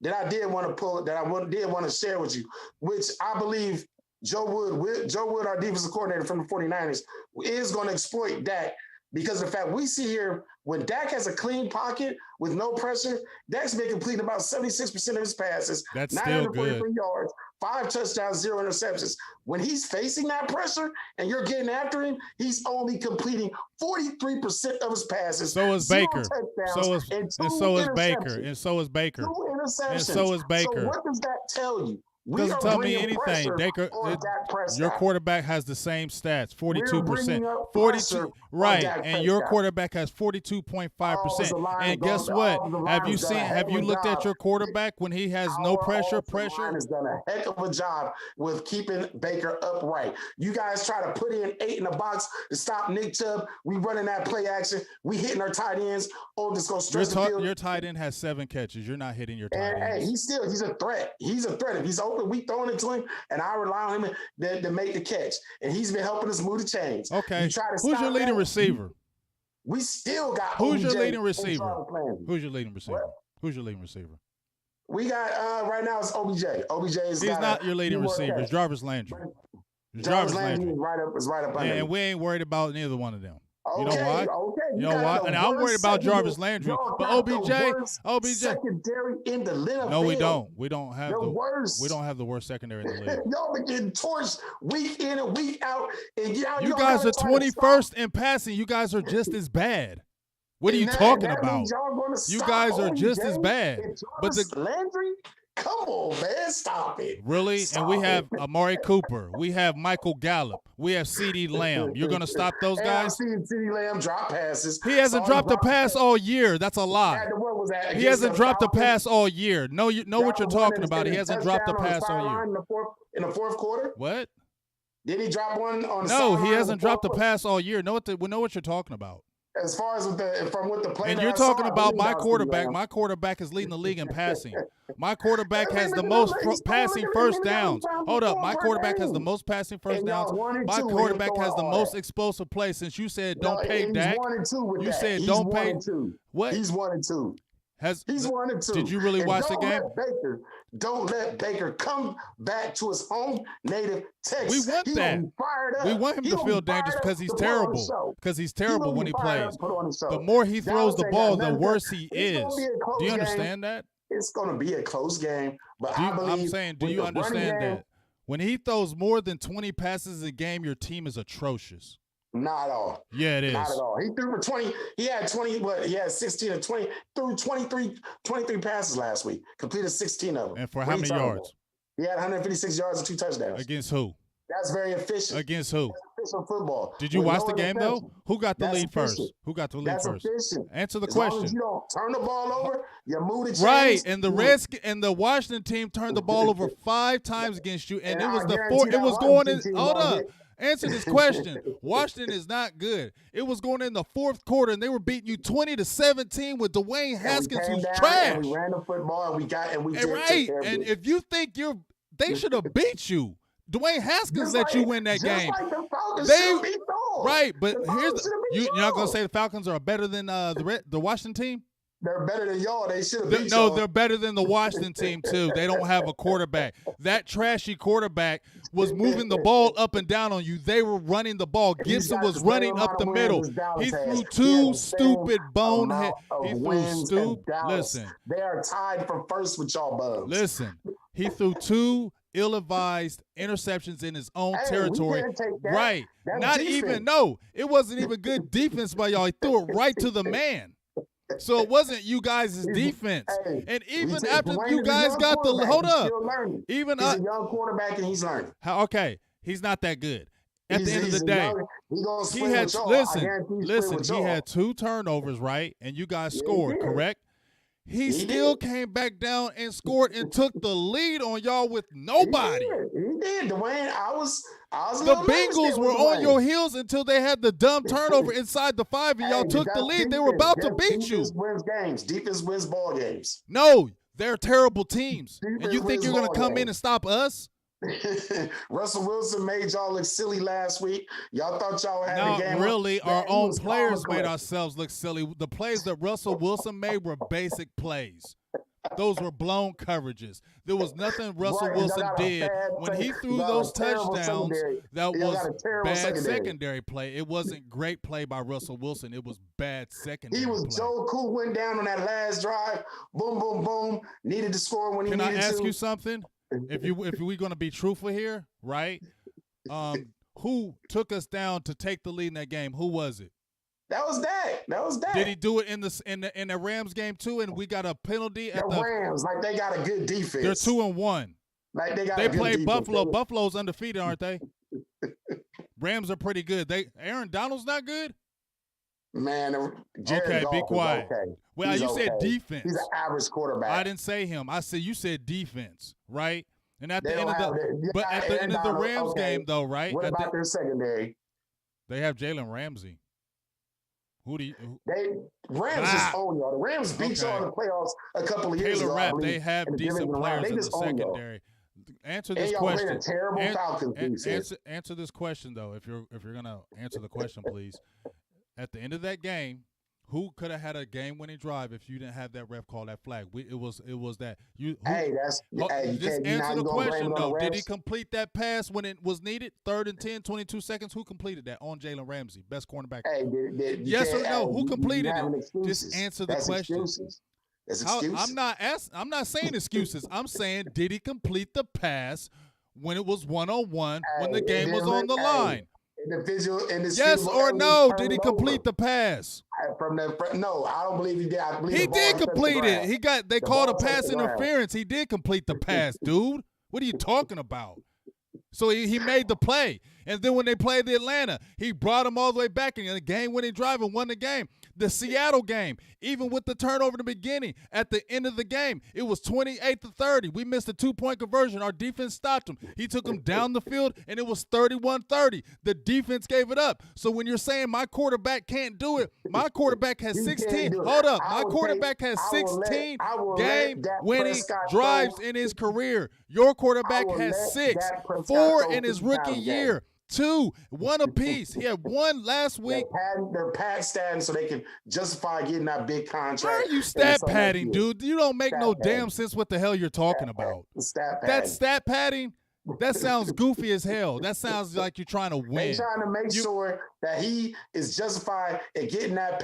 That I did want to pull, that I did want to share with you, which I believe Joe Wood, our defensive coordinator from the 49ers, is going to exploit Dak because of the fact we see here when Dak has a clean pocket with no pressure, Dak's been completing about 76% of his passes. That's still good. Yards, 5 touchdowns, 0 interceptions. When he's facing that pressure and you're getting after him, he's only completing 43% of his passes. So is Baker. So is Baker. 2 interceptions. So is Baker. So what does that tell you? Doesn't tell me anything. Your quarterback has the same stats, 42%. 42, right? And your quarterback has 42.5%. And guess what? Have you looked at your quarterback when he has no pressure? Pressure has done a heck of a job with keeping Baker upright. You guys try to put in 8 in the box to stop Nick Chubb. We running that play action. We hitting our tight ends. Oh, this goes straight to the field. Your tight end has 7 catches. You're not hitting your tight ends. Hey, he's a threat. He's a threat. If he's open, we throwing it to him, and I rely on him to make the catch. And he's been helping us move the chains. Okay. Who's your leading receiver? We still got Who's your leading receiver? Who's your leading receiver? Who's your leading receiver? We got right now it's OBJ. He's not your leading receiver. It's Jarvis Landry. Jarvis Landry is right up under. And we ain't worried about neither one of them. Okay, you know why? Okay. You know why? And I'm worried about Jarvis Landry, but OBJ. Secondary in the NFL. No, we don't. We don't have the worst. We don't have the worst secondary in the league. Y'all been getting torched week in and week out, and you guys are 21st in passing. You guys are just as bad. What are you talking about? You guys are just as bad. But Landry. Come on, man. Stop it. Really? And we have Amari Cooper. We have Michael Gallup. We have CeeDee Lamb. You're going to stop those guys? I've seen CeeDee Lamb drop passes. He hasn't dropped a pass all year. That's a lie. He hasn't dropped a pass all year. Know what you're talking about. He hasn't dropped a pass all year. In the fourth quarter? What? Did he drop one on the No, he hasn't dropped a pass all year. We know what you're talking about. As far as with the play, and you're talking about my quarterback. My quarterback is leading the league in passing. My quarterback has the most passing first downs. Hold up, my quarterback has the most passing first downs. My quarterback has the most explosive plays. Since you said don't pay Dak, you said don't pay. What? He's 1-2. He's 1-2. Did you really watch the game? Don't let Baker come back to his home native Texas. We want He that. gonna be fired up. We want him He to gonna feel be fired dangerous up because he's to put on the terrible. show. Because he's He terrible gonna when be he fired plays. up, put on the show. The more he throws Dallas the ain't ball, got the nothing worse to- he It's is. gonna be a close Do you game. understand that? It's going to be a close game, but Do you, I believe I'm saying, do with you the running understand game, that? When he throws more than 20 passes a game, your team is atrocious. Not at all. Yeah, it is. Not at all. He threw for 20. He had 20, what? He had 16 or 20. Threw 23 passes last week. Completed 16 of them. And for how many yards? He had 156 yards and 2 touchdowns. Against who? That's very efficient. Against who? That's efficient football. Did you watch the game, though? Who got the That's lead first? efficient. Who got the lead That's first? efficient. Answer the As long as question. you don't turn the ball over, you move the chains. Right, and the Washington team turned the ball over 5 times against you, and it was the fourth. It was going in. Hold up. Answer this question. Washington is not good. It was going in the fourth quarter, and they were beating you 20-17 with Dwayne Haskins, who's trash. And we ran the football, and we did. Right, and if you think they should have beat you. Dwayne Haskins let you win that game. Like the Falcons beat them. Right, but you're not gonna say the Falcons are better than the Washington team? They're better than y'all. They should have beat y'all. y'all. They're better than the Washington team too. They don't have a quarterback. That trashy quarterback was moving the ball up and down on you. They were running the ball. Gibson was running up the middle. He threw 2 stupid bonehead. He threw Listen, they are tied for first with y'all bums. Listen, he threw 2 ill-advised interceptions in his own territory. Right. That's Not defense. even, no. It wasn't even good defense by y'all. He threw it right to the man. So it wasn't you guys' defense. And even after you guys got the – hold up. Even he's a young quarterback and he's learning. Okay. He's not that good. At the end of the day, he had 2 turnovers, right? And you guys scored, correct? He still came back down and scored and took the lead on y'all with nobody. He did, Dwayne. I was the Bengals were on your heels until they had the dumb turnover inside the 5, and y'all took the lead. They were about to beat you. Defense wins games. Defense wins ball games. No, they're terrible teams. And you think you're going to come in and stop us? Russell Wilson made y'all look silly last week. Y'all thought y'all had a game. Not really. Our own players made ourselves look silly. The plays that Russell Wilson made were basic plays. Those were blown coverages. There was nothing Russell Wilson did when he threw those touchdowns. That was bad secondary play. It wasn't great play by Russell Wilson. It was bad secondary play. Joe Cool went down on that last drive. Boom, boom, boom. Needed to score when he needed to. Can I ask you something? If we're going to be truthful here, right? Who took us down to take the lead in that game? Who was it? That was Dak. Did he do it in the Rams game too? And we got a penalty at the Rams. Like they got a good defense. They're 2-1. Like they played Buffalo. Buffalo's undefeated, aren't they? Rams are pretty good. Aaron Donald's not good. Man, okay, be quiet. Okay. Well, you said defense. He's an average quarterback. I didn't say him. I said you said defense, right? And at the end of the Rams game, though, right? What about their secondary? They have Jalen Ramsey. Rams just own y'all. The Rams beat y'all in the playoffs a couple of years ago. They have decent players in the secondary. Answer this question. Answer this question though. If you're gonna answer the question, please. At the end of that game, who could have had a game-winning drive if you didn't have that ref call that flag? It was that. Just answer the question though. Did he complete that pass when it was needed? 3rd and 10, 22 seconds. Who completed that on Jalen Ramsey, best cornerback? Yes or no? Who completed it? Just answer the question. I'm not saying excuses. I'm saying did he complete the pass when it was 1-on-1 when the game was on the line? Yes or no? Did he complete the pass? No, I don't believe he did. I believe he did complete it. They called a pass interference. He did complete the pass, dude. What are you talking about? So he made the play. And then when they played the Atlanta, he brought them all the way back in the game-winning drive and won the game. The Seattle game, even with the turnover in the beginning, at the end of the game, it was 28-30. We missed a 2-point conversion. Our defense stopped him. He took them down the field, and it was 31-30. The defense gave it up. So when you're saying my quarterback can't do it, my quarterback has 16. Hold up. My quarterback has 16 game-winning drives in his career. Your quarterback has 6, 4 in his rookie year. 2, one apiece. He had one last week. They're pad statting so they can justify getting that big contract. How are you stat padding, dude? You don't make no damn sense what the hell you're talking about. Stat padding. That's stat padding? That sounds goofy as hell. That sounds like you're trying to win. They're trying to make sure that he is justified in getting that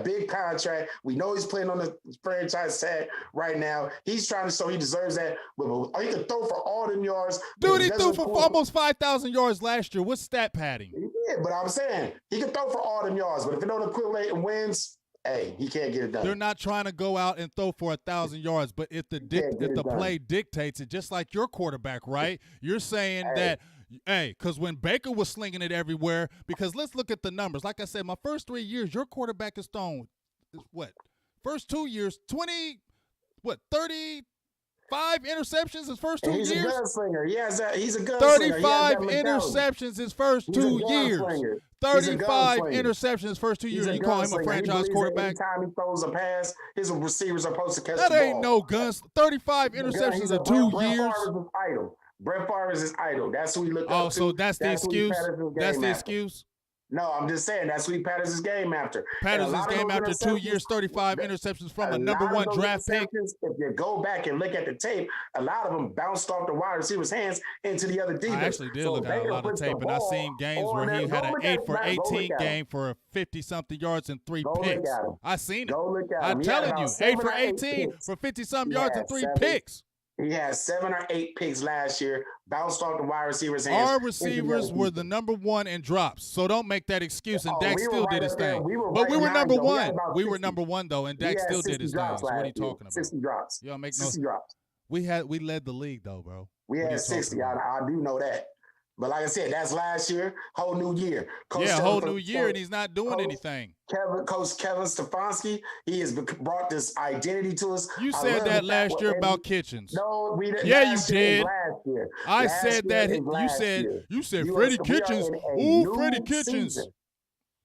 big contract. We know he's playing on the franchise tag right now. He's trying to show he deserves that. He can throw for all them yards. Dude, he threw for almost 5,000 yards last year. What's stat padding? Yeah, but I'm saying he can throw for all them yards. But if it don't equivalent in wins, hey, he can't get it done. They're not trying to go out and throw for 1,000 yards, but if the play dictates it, just like your quarterback, right? You're saying that, because when Baker was slinging it everywhere, because let's look at the numbers. Like I said, my first 3 years, your quarterback is thrown, First 2 years, 35 interceptions his first 2 years? He's a gunslinger. He's a gunslinger. 35 interceptions his first 2 years. 35 interceptions his first 2 years. You call him a franchise quarterback? Anytime he throws a pass, his receivers are supposed to catch the ball. That ain't no guns. 35 interceptions in 2 years. Brett Favre is his idol. That's who he looked up to. So that's the excuse? That's the excuse? No, I'm just saying that's who he patterns his game after. Patterns his game after 2 years, 35 interceptions from a number 1 draft pick. If you go back and look at the tape, a lot of them bounced off the wide receiver's hands into the other defense. I actually did look at a lot of tape, and I seen games where he had an 8 for 18 game for 50-something yards and 3 picks. I seen it. I'm telling you, 8 for 18 for 50-something yards and 3 picks. He had 7 or 8 picks last year, bounced off the wide receivers' hands. Our receivers were the number 1 in drops, so don't make that excuse. And Dak still did his thing. But we were number 1. We were number 1 though, and Dak still did his thing. So what are you talking about? 60 drops. You don't make 60 drops. We led the league though, bro. We had 60. I do know that. But like I said, that's last year, whole new year. Whole new year, and he's not doing anything. Coach Kevin Stefanski, he has brought this identity to us. You said that last year about Kitchens. No, we didn't. Yeah, you did. Last year. I said that. You said Freddie Kitchens. Ooh, Freddie Kitchens.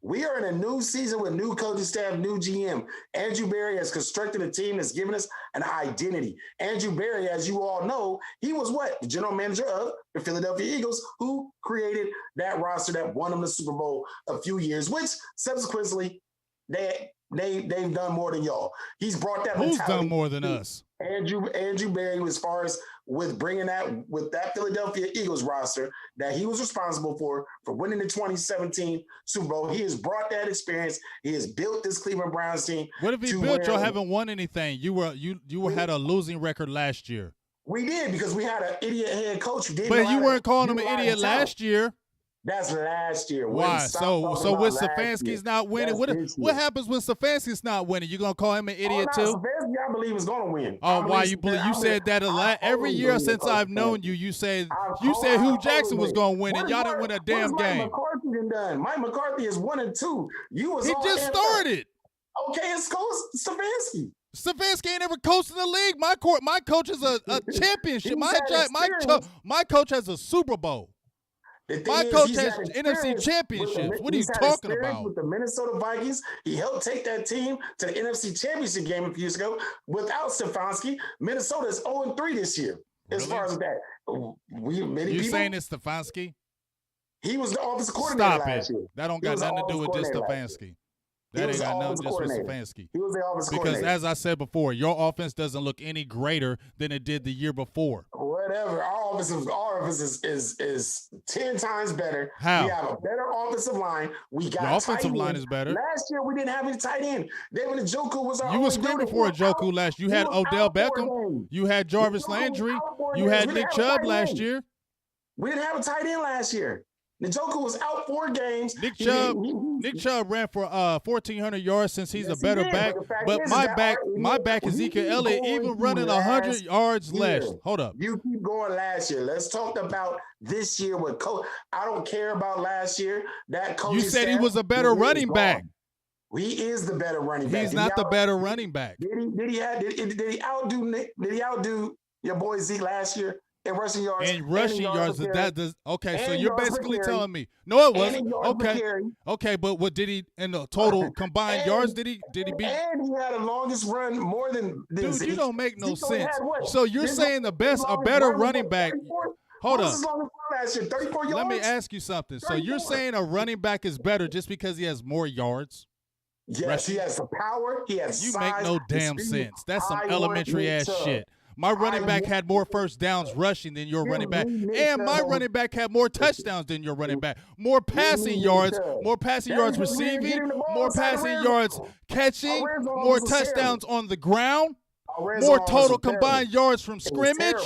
We are in a new season with new coaching staff, new GM. Andrew Berry has constructed a team that's given us an identity. Andrew Berry, as you all know, he was the general manager of the Philadelphia Eagles, who created that roster that won them the Super Bowl a few years, which subsequently they've done more than y'all. He's brought that mentality. Who's done more than us? Andrew Berry, as far as with bringing that Philadelphia Eagles roster that he was responsible for winning the 2017 Super Bowl. He has brought that experience. He has built this Cleveland Browns team. What if he built? Y'all haven't won anything. You had a losing record last year. We did because we had an idiot head coach. But you weren't calling him an idiot last year. That's last year. Why? So when Stefanski's not winning, what happens when Stefanski's not winning? You gonna call him an idiot too? Stefanski, I believe is gonna win. Oh, why you believe? You said that every year since I've known you. You said Hugh Jackson was gonna win, and y'all didn't win a damn game. Mike McCarthy done. Mike McCarthy is 1-2. He just started. Okay, it's Coach Stefanski. Stefanski ain't ever coached in the league. My coach is a championship. My coach has a Super Bowl. My coach has NFC championships. What are you talking about? With the Minnesota Vikings, he helped take that team to the NFC championship game a few years ago. Without Stefanski, Minnesota is 0-3 this year. Really? As far as that, you saying it's Stefanski? He was the offensive coordinator last year. That don't got nothing to do with just Stefanski. That ain't got nothing just with Stefanski. He was the offensive coordinator. Because as I said before, your offense doesn't look any greater than it did the year before. Whatever. Our offense is 10 times better. How? We have a better offensive line. We got your offensive line is better. Last year we didn't have any tight end. David Njoku was our You were screaming for Njoku last year. You had Odell Beckham. You had Jarvis Landry. You had Nick Chubb last year. We didn't have a tight end last year. Njoku was out 4 games. Nick Chubb ran for 1,400 yards since he's a better back. But my back Ezekiel Elliott even running 100 yards less. Hold up. You keep going last year. Let's talk about this year with coach. I don't care about last year. That coach. You said he was a better running back. He is the better running back. He's not the better running back. Did he outdo your boy Zeke last year? In rushing yards. And rushing yards. Okay, so you're basically telling me. No, it wasn't. Okay, but what did he in the total combined yards? Did he beat? And he had the longest run more than Dude, you don't make no sense. So you're saying a better running back. Hold up. last year? 34 yards? Let me ask you something. So you're saying a running back is better just because he has more yards? Yes, he has the power. He has You size. make no damn sense. That's some elementary ass shit. My running back had more first downs rushing than your running back. And my running back had more touchdowns than your running back. More passing yards receiving, more passing yards catching, more touchdowns on the ground, more total combined yards from scrimmage.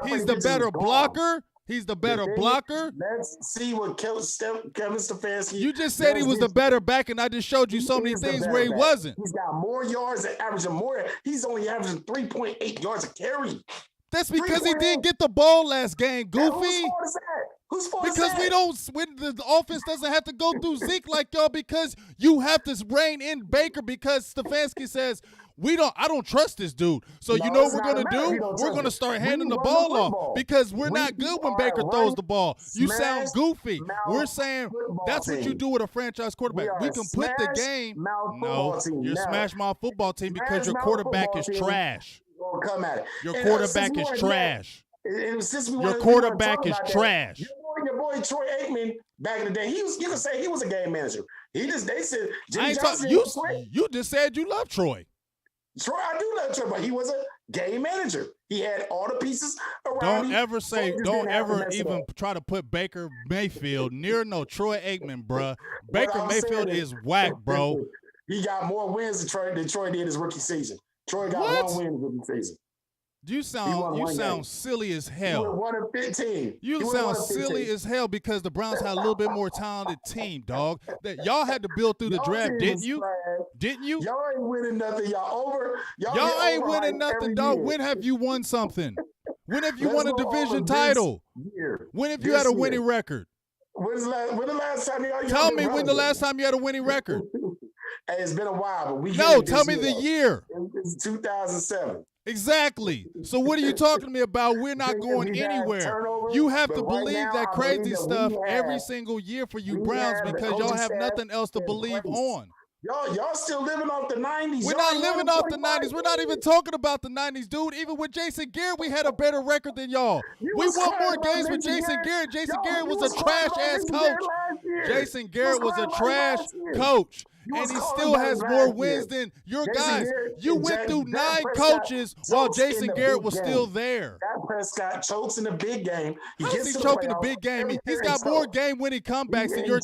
He's the better blocker. He's the better blocker. Let's see what Kevin Stefanski. You just said he was the better back, and I just showed you so many things where he wasn't. He's got more yards and averaging more. He's only averaging 3.8 yards a carry. That's because he didn't get the ball last game, goofy. Whose fault is that? Whose fault is because that? When the offense doesn't have to go through Zeke like y'all, because you have to rein in Baker because Stefanski says, I don't trust this dude. So you know what we're going to do? We're going to start handing the ball off because we're not good when Baker throws the ball. You sound goofy. We're saying that's what you do with a franchise quarterback. We can put the game. No, you're smash mouth football team because your quarterback is trash. Come at it. Your quarterback is trash. Your quarterback is trash. Your boy Troy Aikman back in the day, you can say he was a game manager. They said Jimmy Johnson. You just said you love Troy. Troy, I do love Troy, but he was a game manager. He had all the pieces around. Don't ever even try to put Baker Mayfield near no Troy Aikman, bruh. Baker Mayfield is whack, bro. He got more wins than Troy did his rookie season. Troy got 1 win in his rookie season. You sound silly as hell. He won 15. You sound silly as hell because the Browns had a little bit more talented team, dog. That y'all had to build through the draft, didn't you? Didn't you? Y'all ain't winning nothing. Y'all ain't winning nothing, dog. When have you won something? When have you won a division title? When have you had a winning record? When the last time y'all? Tell me when the last time you had a winning record. Hey, it's been a while, but tell me the year. It's 2007. Exactly. So what are you talking to me about? We're not going anywhere. You have to believe that crazy stuff every single year for you Browns because y'all have nothing else to believe on. Y'all still living off the 90s. We're not living off the 90s. We're not even talking about the 90s, dude. Even with Jason Garrett, we had a better record than y'all. We won more games with Jason Garrett. Jason Garrett was a trash-ass coach. Jason Garrett was a trash coach. And he still has more wins than your guys. You went through 9 coaches while Jason Garrett was still there. Dak Prescott chokes in the big game. How is he choking the big game? He's got more game-winning comebacks than your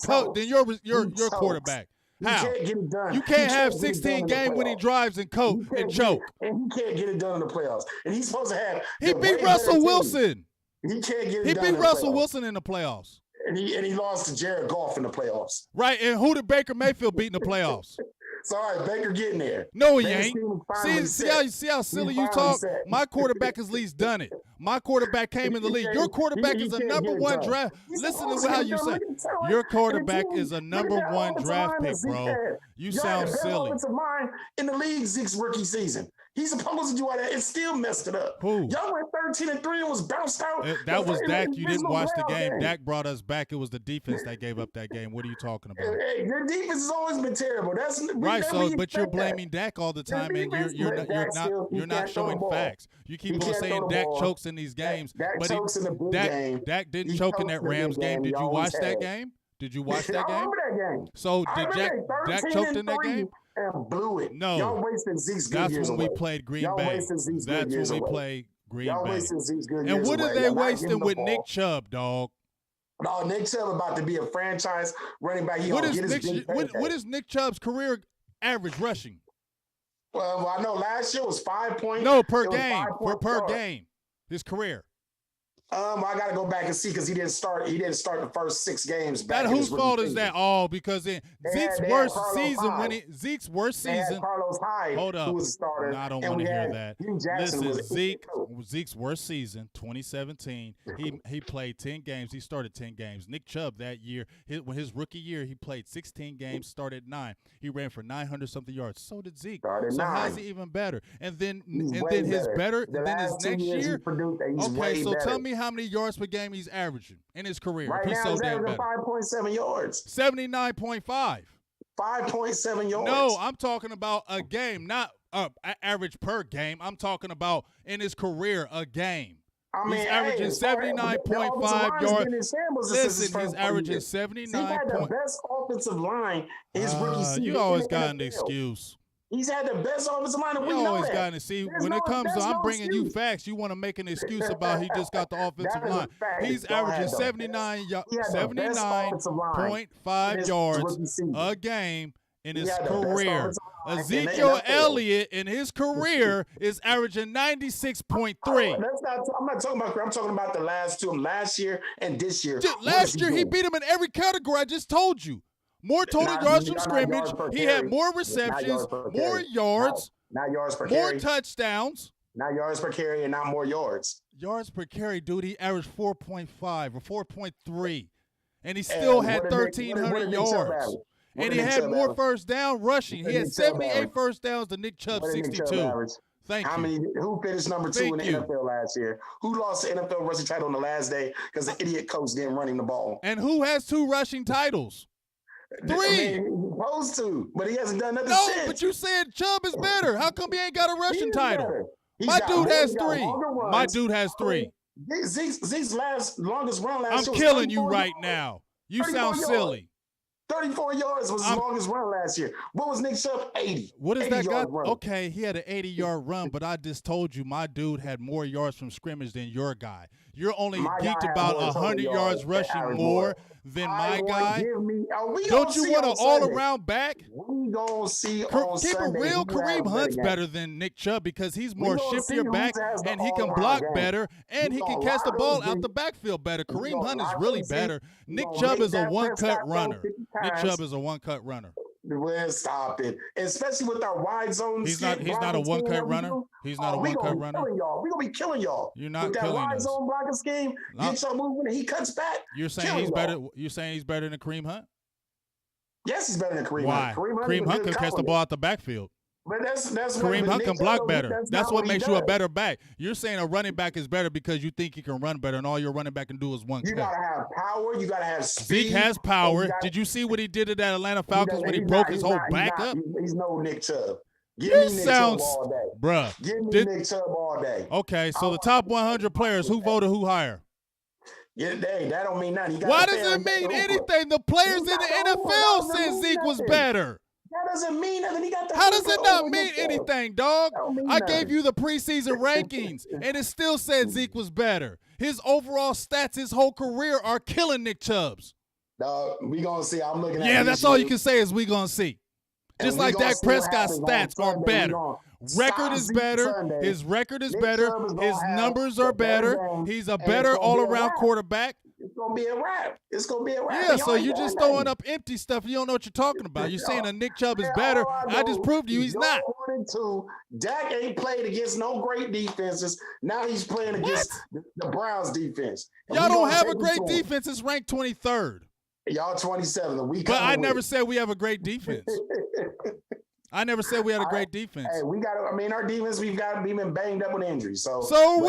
quarterback. How? You can't have 16 game-winning drives and choke. And he can't get it done in the playoffs. And he's supposed to have. He beat Russell Wilson. He can't get it done. He beat Russell Wilson in the playoffs. And he lost to Jared Goff in the playoffs. Right, and who did Baker Mayfield beat in the playoffs? Sorry, Baker getting there. No, he ain't. See how silly you talk? My quarterback has at least done it. My quarterback came in the league. Your quarterback is a number 1 draft. Listen to how you say. Your quarterback is a number 1 draft pick, bro. You sound silly. In the league, Zeke's rookie season. He's supposed to do all that and still messed it up. Who? Y'all went 13-3 and was bounced out. That was Dak. You didn't watch the game. Dak brought us back. It was the defense that gave up that game. What are you talking about? Hey, their defense has always been terrible. Right. So, but you're blaming Dak all the time, and you're not showing facts. You keep on saying Dak chokes in these games, but Dak didn't choke in that Rams game. Did you watch that game? Did you watch that game? So did Dak choked in that game? And blew it. No. Y'all wasted Zeke's good years That's when we played Green Bay. That's when we played Green Bay. And what are they wasting with Nick Chubb, dog? No, Nick Chubb about to be a franchise running back. What is Nick Chubb's career average rushing? Well, I know last year was 5 points. No, per game. Per game. His career. I gotta go back and see because he didn't start the first 6 games. Whose fault is that? Oh, because in Zeke's worst season Carlos Hyde, hold up. Who was a starter, no, I don't want to hear that. Listen, Zeke's worst season, 2017. He played 10 games. He started 10 games. Nick Chubb that year, his rookie year, he played 16 games, started 9. He ran for 900 something yards. So did Zeke. So how's he even better? And then his next year. Okay, so tell me how many yards per game he's averaging in his career. Right now, he's averaging 5.7 yards. 79.5. 5.7 yards. No, I'm talking about a game, not average per game. I'm talking about in his career, a game. I mean, He's averaging as far as the offensive 79.5 line has yards. been in shambles since his Listen, he's first 4 averaging years. 79 He had the point. best offensive line his rookie season You in always the got an NFL. excuse. He's had the best offensive line, and we You know always that. got to see There's when it comes to there's I'm no bringing you excuse. facts. You want to make an excuse about he just got the offensive That is a line. fact. He's Y'all had averaging the 79 best- he had the best offensive line in 79.5 his yards rookie season. a game in He his had the best career. offensive line in the Ezekiel NFL. Elliott in his career is averaging 96.3. I'm not talking about. I'm talking about the last two. Last year and this year. Last year he beat him in every category I just told you. More total yards from scrimmage. He had more receptions, more yards, not yards per more carry. Touchdowns. Not yards per carry and not more yards. Yards per carry, dude, he averaged 4.5 or 4.3. And he still had 1,300 yards. And he had more first down rushing. He had 78 first downs to Nick Chubb 62. Thank you. Who finished number 2 in the NFL last year? Who lost the NFL rushing title on the last day because the idiot coach didn't run him the ball? And who has 2 rushing titles? 3. I mean, he's supposed to, but he hasn't done nothing since. No, but you said Chubb is better. How come he ain't got a rushing title? My dude has 3. My dude has 3. Zeke's longest run last year. I'm killing you right now. You sound silly. 34 yards was his longest run last year. What was Nick Chubb? 80. What is that guy? Run. Okay, he had an 80-yard run, but I just told you my dude had more yards from scrimmage than your guy. You're only geeked about 100 yards rushing more than my guy. Don't you want an all-around back? We gonna see on Keep Sunday. it real. Kareem Hunt's better than Nick Chubb because he's more shiftier back and he can block better and he can catch the ball out the backfield better. Kareem Hunt is really better. Nick Chubb is a one-cut runner. Nick Chubb is a one-cut runner. Well, stop it. Especially with our wide zone. He's not a one-cut runner. He's not a one-cut runner. We're gonna be killing y'all. You're not with that killing wide us. zone blocking scheme. Get your movement and he cuts back. You're saying he's better. You're saying he's better than Kareem Hunt? Yes, he's better than Kareem Why? Hunt. Kareem Hunt can catch the ball out the backfield. But that's Kareem Hunt can block better. That's what makes you a better back. You're saying a running back is better because you think he can run better, and all your running back can do is one cut. You gotta have power. You gotta have speed. Zeke has power. Did you see what he did to that Atlanta Falcons when he broke his whole back up? He's no Nick Chubb. Give me Nick Chubb all day. Bruh. Give me Nick Chubb all day. Okay, so the top 100 players, who voted who higher? Yeah, that don't mean nothing. Why does it mean anything? The players in the NFL said Zeke was better. That doesn't mean nothing. He got the How does it not mean anything, dog? I gave you the preseason rankings, and it still said Zeke was better. His overall stats his whole career are killing Nick Chubb's. Dog, we gonna see. I'm looking at Yeah, that's all you can say is we gonna see. Just like Dak Prescott's stats are better. Record is better. His record is better. His numbers are better. He's a better all-around quarterback. It's gonna be a wrap. It's gonna be a wrap. Yeah, so you're just throwing up empty stuff. You don't know what you're talking about. You're saying that Nick Chubb is better. I just proved to you he's not. 1-2. Dak ain't played against no great defenses. Now he's playing against the Browns defense. Y'all don't have a great defense. It's ranked 23rd. Y'all 27th. But I never said we have a great defense. I never said we had a great defense. Hey, our defense, we've been banged up with injuries. So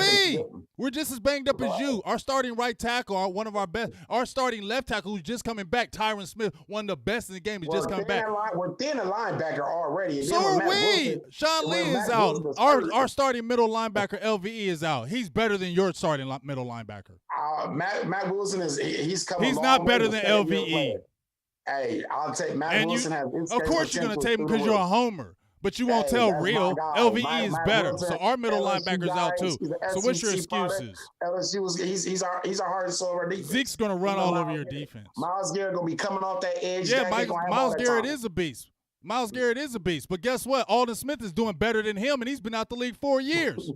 we're just as banged up as you. Our starting right tackle, one of our best. Our starting left tackle, who's just coming back, Tyron Smith, one of the best in the game, is just coming back. We're thin a linebacker already. So are we. Sean Lee is out. Our starting middle linebacker, LVE, is out. He's better than your starting middle linebacker. Matt Wilson he's coming. He's not better than LVE. Hey, I'll take Matt Wilson. Of course you're going to take him because you're a homer. But you won't tell real. LVE is better. So our middle linebacker's out too. So what's your excuses? He's our heart and soul of our defense. Zeke's going to run all over your defense. Myles Garrett going to be coming off that edge. Yeah, Myles Garrett is a beast. Myles Garrett is a beast. But guess what? Alden Smith is doing better than him, and he's been out the league 4 years.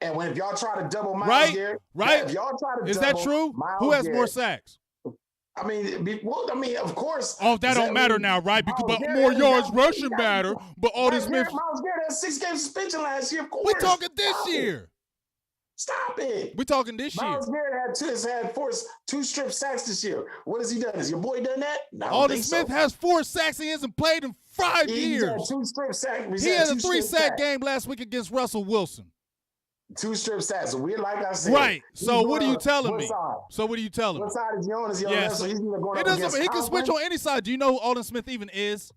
And if y'all try to double Myles Garrett. Right? If y'all try to is that true? Who has more sacks? I mean, of course. Oh, that don't matter now, right? Because more yards rushing matter. But Alden Smith. Myles Garrett had 6-game suspension last year, of course. We're talking this year. Stop it. We're talking this year. Myles Garrett had forced 2 strip sacks this year. What has he done? Has your boy done that? No, Alden Smith has 4 sacks. He hasn't played in 5 years. He had 2 strip sacks. He had a 3-sack game last week against Russell Wilson. 2 strip sacks. So like I said. Right. So what are you telling me? What side is he on? Is he on left? So he's either going up against he can switch on any side. Do you know who Alden Smith even is?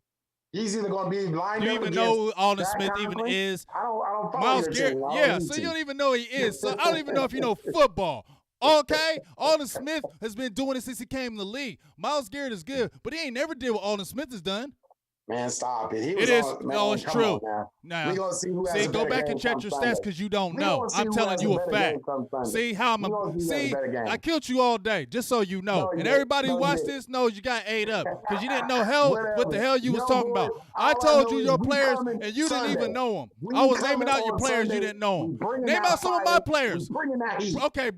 He's either going to be lined Do you up even against know who Alden that Smith even conference. is? I don't follow Miles your Garrett. team. Yeah, so you don't even know who he is. So I don't even know if you know football. Okay? Alden Smith has been doing it since he came in the league. Miles Garrett is good, but he ain't never did what Alden Smith has done. Man, stop it. He was It is. on, man, No, it's come true. on now. Now, We gonna see who has a go better back game and check come your Sunday. stats because you don't We know. gonna see I'm who telling has you a a better fact. game come Sunday. See how I'm We gonna see who has a better game. I killed you all day, just so you know. No, And you everybody who didn't. No, you watched didn't. this knows you got ate up because you didn't know what the hell you was Yo, talking boy, about. all I told know you is your we players, coming and you didn't even Sunday. know them. We I was coming naming out your on players, Sunday. you didn't know We them. bringing Name that out some of fire. my players. We bringing that heat. Okay,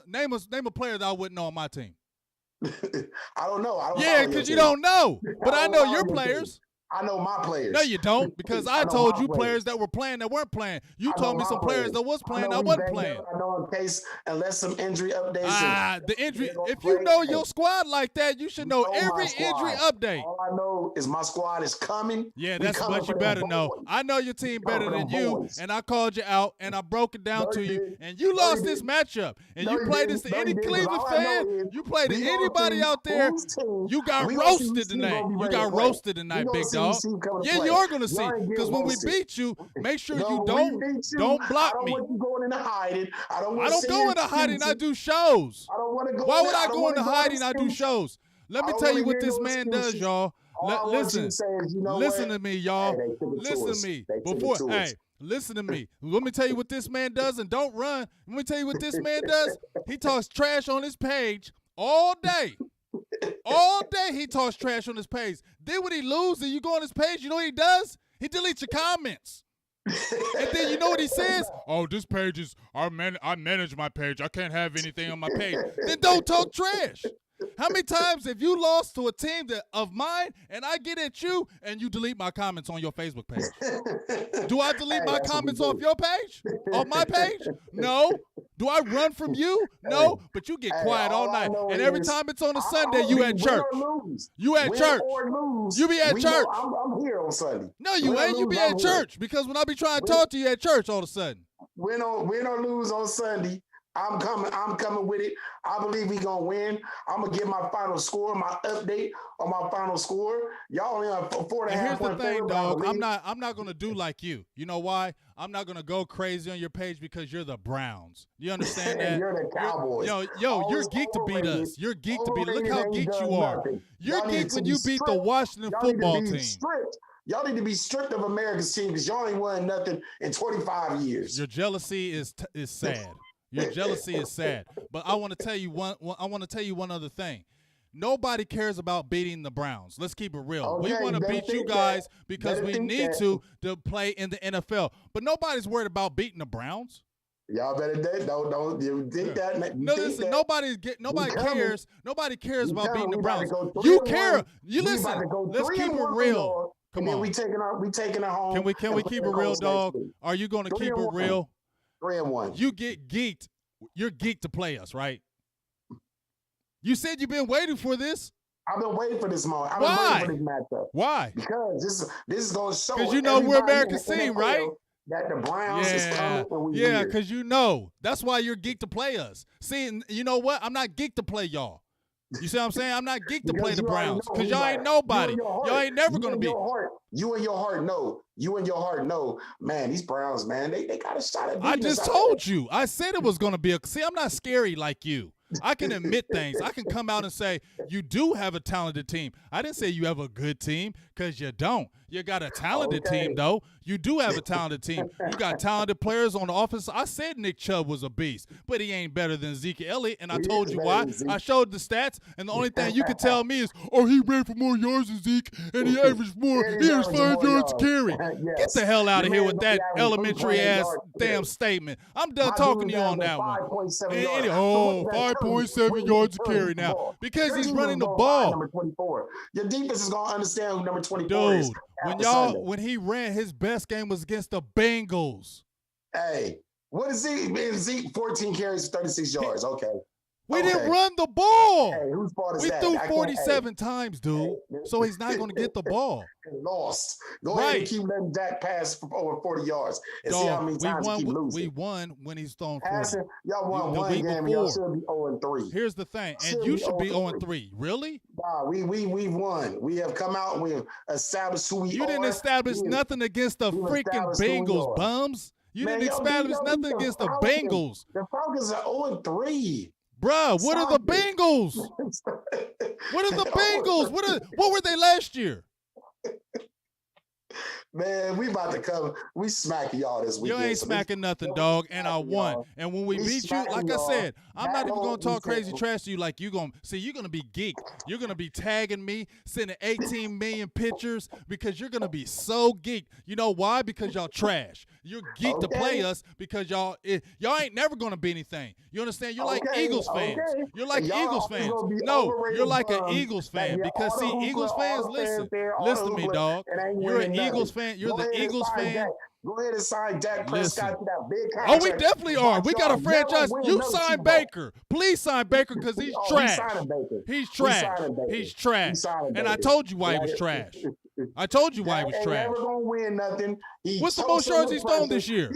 name a player that I wouldn't know on my team. I don't know. I don't Yeah, because you don't know. But I know your players. I know my players. No, you don't, because I told you players that were playing that weren't playing. You told me some players that was playing that wasn't playing. I know in case, unless some injury updates. The injury. If you know your squad like that, you should know every injury update. All I know is my squad is coming. Yeah, that's what you better know. I know your team better than you, and I called you out, and I broke it down to you, and you lost this matchup. And you played this to any Cleveland fan. You played to anybody out there. You got roasted tonight. You got roasted tonight, big dog. Yeah, you are gonna see. Because when we beat you, make sure you don't block me. I don't want you going into hiding. I don't go into hiding. I do shows. I don't want to go. Why would I go into hiding? I do shows. Let me tell you what this man does, y'all. Listen to me, y'all. Listen to me. Listen to me. Let me tell you what this man does, and don't run. Let me tell you what this man does. He talks trash on his page all day. All day he talks trash on his page. Then when he loses and you go on his page, you know what he does? He deletes your comments. And then you know what he says? Oh, this page is, I manage my page. I can't have anything on my page. Then don't talk trash. How many times have you lost to a team of mine and I get at you and you delete my comments on your Facebook page? Do I delete my comments off your page? Off my page? No. Do I run from you? No. But you get quiet all night. And every time it's on a Sunday, you at church. You at church. You be at church. I'm here on Sunday. No, you ain't. You be at church because when I be trying to talk to you at church all of a sudden. Win or lose on Sunday. I'm coming with it. I believe we gonna win. I'm gonna give my final score, my update on my final score. Y'all only have 4.5. And here's the thing, dog. I'm not gonna do like you. You know why? I'm not gonna go crazy on your page because you're the Browns. You understand that? You're the Cowboys. You're geek to beat us. You're geek to beat us. Look how geek you are. You're geek when you beat the Washington football team. Y'all need to be strict of America's team because y'all ain't won nothing in 25 years. Your jealousy is sad. Your jealousy is sad. But I want to tell you one other thing. Nobody cares about beating the Browns. Let's keep it real. Okay, we want to beat you guys because we need to play in the NFL. But nobody's worried about beating the Browns. Y'all better don't you think that. No, listen. Nobody cares. Nobody cares about beating the Browns. You care. You listen. Let's keep it real. Come on. We taking it home. Can we keep it real, dog? Are you going to keep it real? 3-1. You get geeked. You're geeked to play us, right? You said you've been waiting for this. I've been waiting for this moment. I've been waiting for this matchup. Why? Because this is going to show. Because you know we're America's team, right? That the Browns is coming. Yeah, because you know. That's why you're geeked to play us. See, you know what? I'm not geeked to play y'all. You see what I'm saying? I'm not geeked to play the Browns because y'all ain't nobody. Y'all ain't never going to be. You in your heart know. Man, these Browns, man, they got a shot at beating us. I just told you. I said it was going to be See, I'm not scary like you. I can admit things. I can come out and say, you do have a talented team. I didn't say you have a good team because you don't. You got a talented team, though. You do have a talented team. You got talented players on the offense. I said Nick Chubb was a beast, but he ain't better than Zeke Elliott, and I told you why. I showed the stats, and the only thing you can tell me is, he ran for more yards than Zeke, and he averaged more. He averaged 5 yards a carry. Get the hell out of here with that elementary-ass damn statement. I'm done talking to you on that one. 5.7 yards a carry now because he's running the ball. Number 24. Your defense is going to understand who number 24 is. Dude, when he ran, his best game was against the Bengals. Hey, what is Zeke? Zeke 14 carries for 36 yards. Okay. We didn't run the ball. Hey, whose fault is we that? threw 47 times, dude. So he's not going to get the ball. Lost. Go ahead and keep letting Dak pass for over 40 yards and see how many times he keep losing. We won when he's thrown 40. Passing, y'all won one game and y'all should be 0-3. Here's the thing, and you should be 0-3. Really? Nah, we've won. We have come out and we have established who we are. You didn't establish nothing against the freaking Bengals, bums. You didn't establish nothing against the Bengals. The Falcons are 0-3. Bruh, what are the Bengals? What are the Bengals? What were they last year? Man, we about to come. We smacking y'all this weekend. You ain't smacking nothing, dog, and I won. And when we beat you, like I said, I'm not even going to talk crazy trash to you like you're going to be geeked. You're going to be tagging me, sending 18 million pictures because you're going to be so geeked. You know why? Because y'all trash. You're geeked to play us because y'all ain't never going to be anything. You understand? You're like Eagles fans. You're like Eagles fans. No, you're like an Eagles fan because, see, Eagles fans, listen to me, dog. You're an Eagles fan. You're the Eagles fan. Go ahead and sign Dak Prescott to that big contract. Oh, we definitely are. We got a franchise. You sign Baker. Please sign Baker because he's trash. He's trash. He's trash. And I told you why he was trash. I told you why he was trash. Never gonna win nothing. What's the most yards he's thrown this year?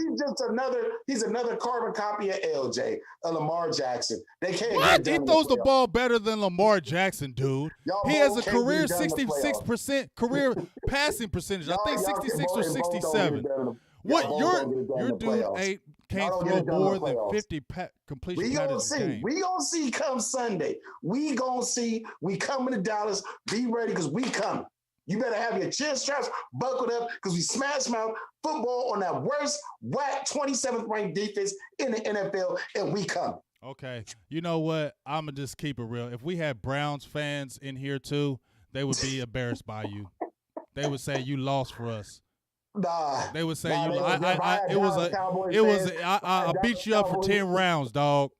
He's another carbon copy of LJ, Lamar Jackson. They can't. What? He throws the ball better than Lamar Jackson, dude. He has a career 66% career passing percentage. I think 66 or 67. What your dude can't throw more than 50 completion patterns a game. We gonna see come Sunday. We gonna see. We coming to Dallas. Be ready because we coming. You better have your chin straps buckled up because we smash mouth football on that worst, whack 27th ranked defense in the NFL, and we come. Okay. You know what? I'm going to just keep it real. If we had Browns fans in here too, they would be embarrassed by you. They would say you lost for us. Nah. They would say I beat you up for 10 rounds, dog.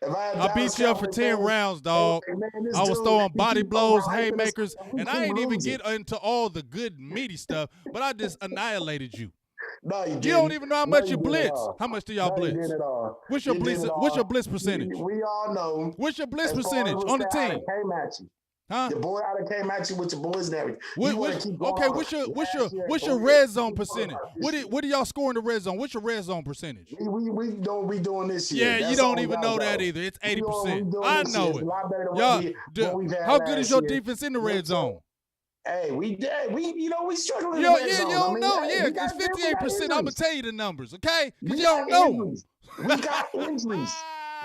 I beat you up for 10 rounds, dog. I was throwing body blows, haymakers, and I ain't even get into all the good meaty stuff, but I just annihilated you. No, you don't even know how much you blitz. How much do y'all blitz? What's your blitz percentage? We all know. What's your blitz percentage on the team? Huh? Your boy out of came at you with your boys and everything. What's your red zone percentage? What do y'all score in the red zone? What's your red zone percentage? We don't be doing this year. Yeah, you don't even know that either. It's 80%. I know it. How good is your defense in the red zone? Hey, we struggling. You don't know. Yeah, it's 58%. I'm gonna tell you the numbers, okay? Because you don't know. We got injuries.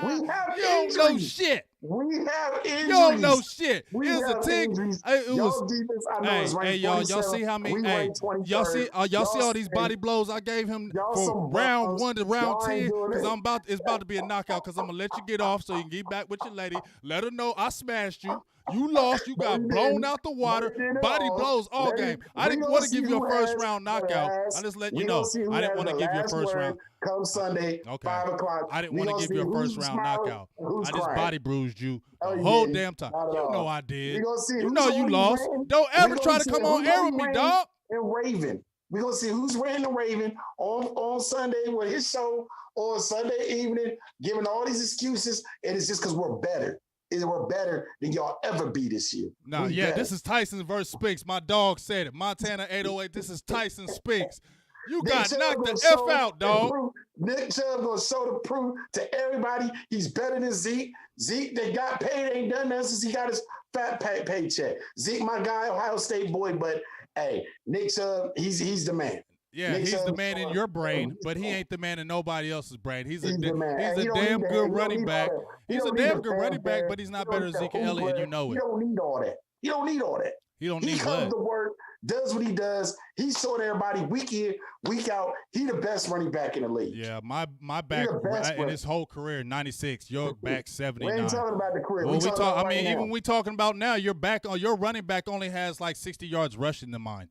We have you don't injuries. know shit. We have injuries. You don't know shit. We it was a team. It was. Defense, I know hey, y'all see how many? Hey, y'all see all these body blows I gave him from round 1 to round 10. Because it's about to be a knockout. Because I'm gonna let you get off so you can get back with your lady. Let her know I smashed you. You lost. You got blown out the water. Body blows all game. I didn't want to give you a first round knockout. I just let you know. I didn't want to give you a first round. Come Sunday, 5 o'clock. I didn't want to give you a first round knockout. I just body bruised you the whole damn time. You know I did. You know you lost. Don't ever try to come on air with me, dog. And Raven. We're going to see who's ran the Raven on Sunday with his show on Sunday evening, giving all these excuses, and it's just because we're better. We're better than y'all ever be this year. This is Tyson versus Speaks. My dog said it. Montana 808, this is Tyson Speaks. You got knocked the F out, dog. Nick Chubb going to show the proof to everybody he's better than Zeke. Zeke, they got paid, ain't done that since he got his fat paycheck. Zeke, my guy, Ohio State boy, but hey, Nick Chubb, he's the man. Yeah, Nick he's Chubb, the man in your brain, but he ain't the man in nobody else's brain. He's a damn good running back. He's a damn good running back, but he's not better than Zeke Elliott, and you know it. You don't need all that. You don't need all that. He don't need He comes to work, does what he does. He's showing everybody week in, week out. He the best running back in the league. Yeah, my back in his whole career, 96. Your back 79. We ain't talking about the career. Well, even we talking about now, your running back only has like 60 yards rushing than mine.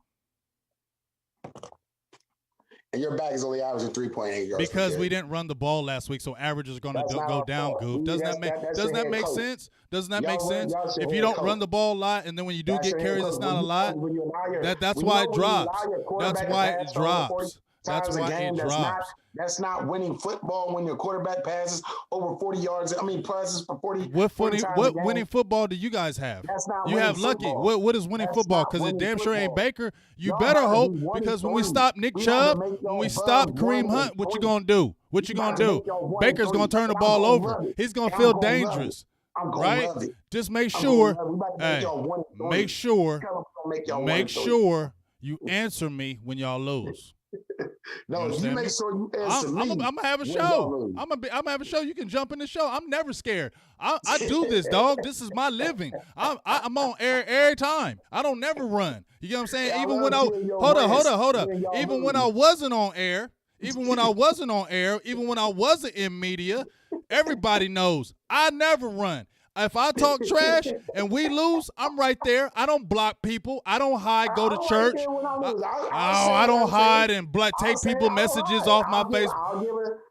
And your back is only averaging 3.8 yards. Because we didn't run the ball last week, so average is going to go down, Goof. Doesn't that make sense? Doesn't that make sense? If you don't run the ball a lot, and then when you do get carries, it's not a lot. That's why it drops. That's why it drops. That's times a why it game. drops. That's not winning football when your quarterback passes over 40 yards. I mean, passes for 40 times a What game. winning football do you guys have? That's not You winning have lucky. football. What is winning That's football? not Because it winning damn sure ain't football. Baker. You Y'all better about to hope, be 1 because and when we 3. stop Nick We about to Chubb, make when y'all we above stop 1 Kareem and Hunt, what you 3. gonna do? What you We about gonna to do? make y'all 1 and Baker's 3. gonna turn the And I'm ball gonna over. love it. He's gonna And I'm feel gonna love it. dangerous, I'm gonna right? love it. Just make I'm sure. gonna love it. We about to make Hey, y'all 1 and 3. make sure. Tell them we're gonna make y'all 1 Make and 3. sure you answer me when y'all lose. No, you make sure you answer me. I'm gonna have a when y'all show. lose. I'm gonna have a show. You can jump in the show. I'm never scared. I do this, dog. This is my living. I'm on air every time. I don't never run. You get what I'm saying? I Even love when seeing your hold rants up. when y'all Even when lose. I wasn't on air, even when I wasn't on air, even when I wasn't in media, everybody knows I never run. If I talk trash and we lose, I'm right there. I don't block people. I don't hide, go to I'm right church. there when I lose. I don't hide and take people messages off my face.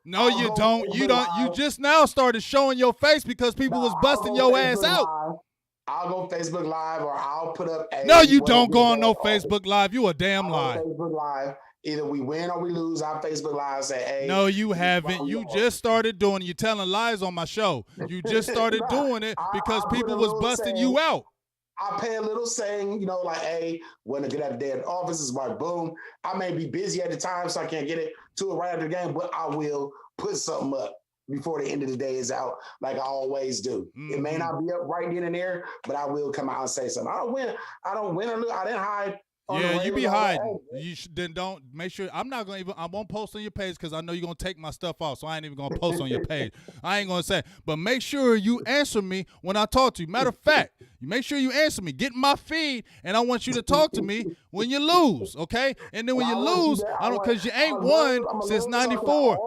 No, you don't. You don't. You just now started showing your face because people was busting your ass out. I'll go Facebook Live, or I'll put up. No, you don't go on no Facebook Live. You a damn lie. Facebook Live. Either we win or we lose. I'll Facebook Live say, hey. No, you haven't. You just started doing it. You're telling lies on my show. You just started doing it because people was busting you out. I pay a little saying, you know, like, hey, when I get out of the day at the office, it's like, boom. I may be busy at the time, so I can't get it to it right after the game, but I will put something up before the end of the day is out, like I always do. Mm-hmm. It may not be up right then and there, but I will come out and say something. I don't win or lose. I didn't hide. Yeah, you be hiding. You then don't make sure. I won't post on your page because I know you're gonna take my stuff off. So I ain't even gonna post on your page. I ain't gonna say. But make sure you answer me when I talk to you. Matter of fact, you make sure you answer me. Get in my feed, and I want you to talk to me when you lose, okay? And then when you lose, because you ain't won since '94.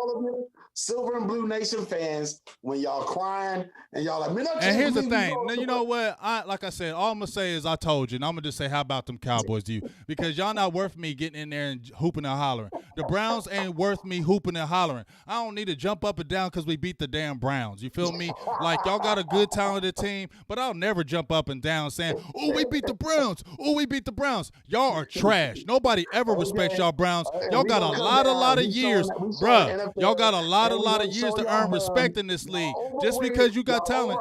Silver and Blue Nation fans, when y'all crying and y'all like, man, and here's the thing. Now, you know what? Like I said, all I'm gonna say is I told you, and I'm gonna just say, how about them Cowboys to you? Because y'all not worth me getting in there and hooping and hollering. The Browns ain't worth me hooping and hollering. I don't need to jump up and down because we beat the damn Browns. You feel me? Like, y'all got a good, talented team, but I'll never jump up and down saying, oh, we beat the Browns. Oh, we beat the Browns. Y'all are trash. Nobody ever respects y'all Browns. Y'all got a lot of years. Bruh, y'all got a lot of years to earn respect in this league. Just because you got talent,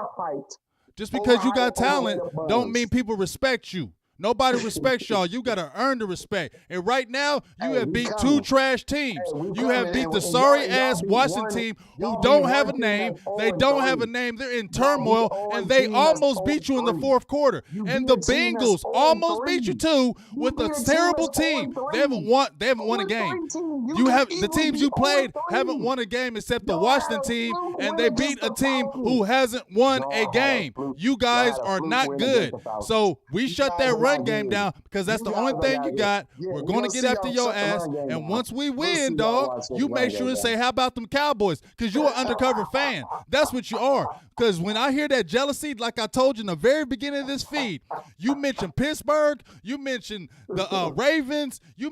don't mean people respect you. Nobody respects y'all. You got to earn the respect. And right now, you have beat two trash teams. You have beat the sorry-ass Washington team who don't have a name. They don't have a name. They're in turmoil, and they almost beat you in the fourth quarter. And the Bengals almost beat you, too, with a terrible team. They haven't won a game. The teams you played haven't won a game except the Washington team, and they beat a team who hasn't won a game. You guys are not good. So we shut that run game down because that's the only thing you got. We're going to get after your ass, and once we win, dog, you make sure to say, how about them Cowboys? Because you're an undercover fan. That's what you are. Because when I hear that jealousy, like I told you in the very beginning of this feed, you mentioned Pittsburgh, you mentioned the Ravens, you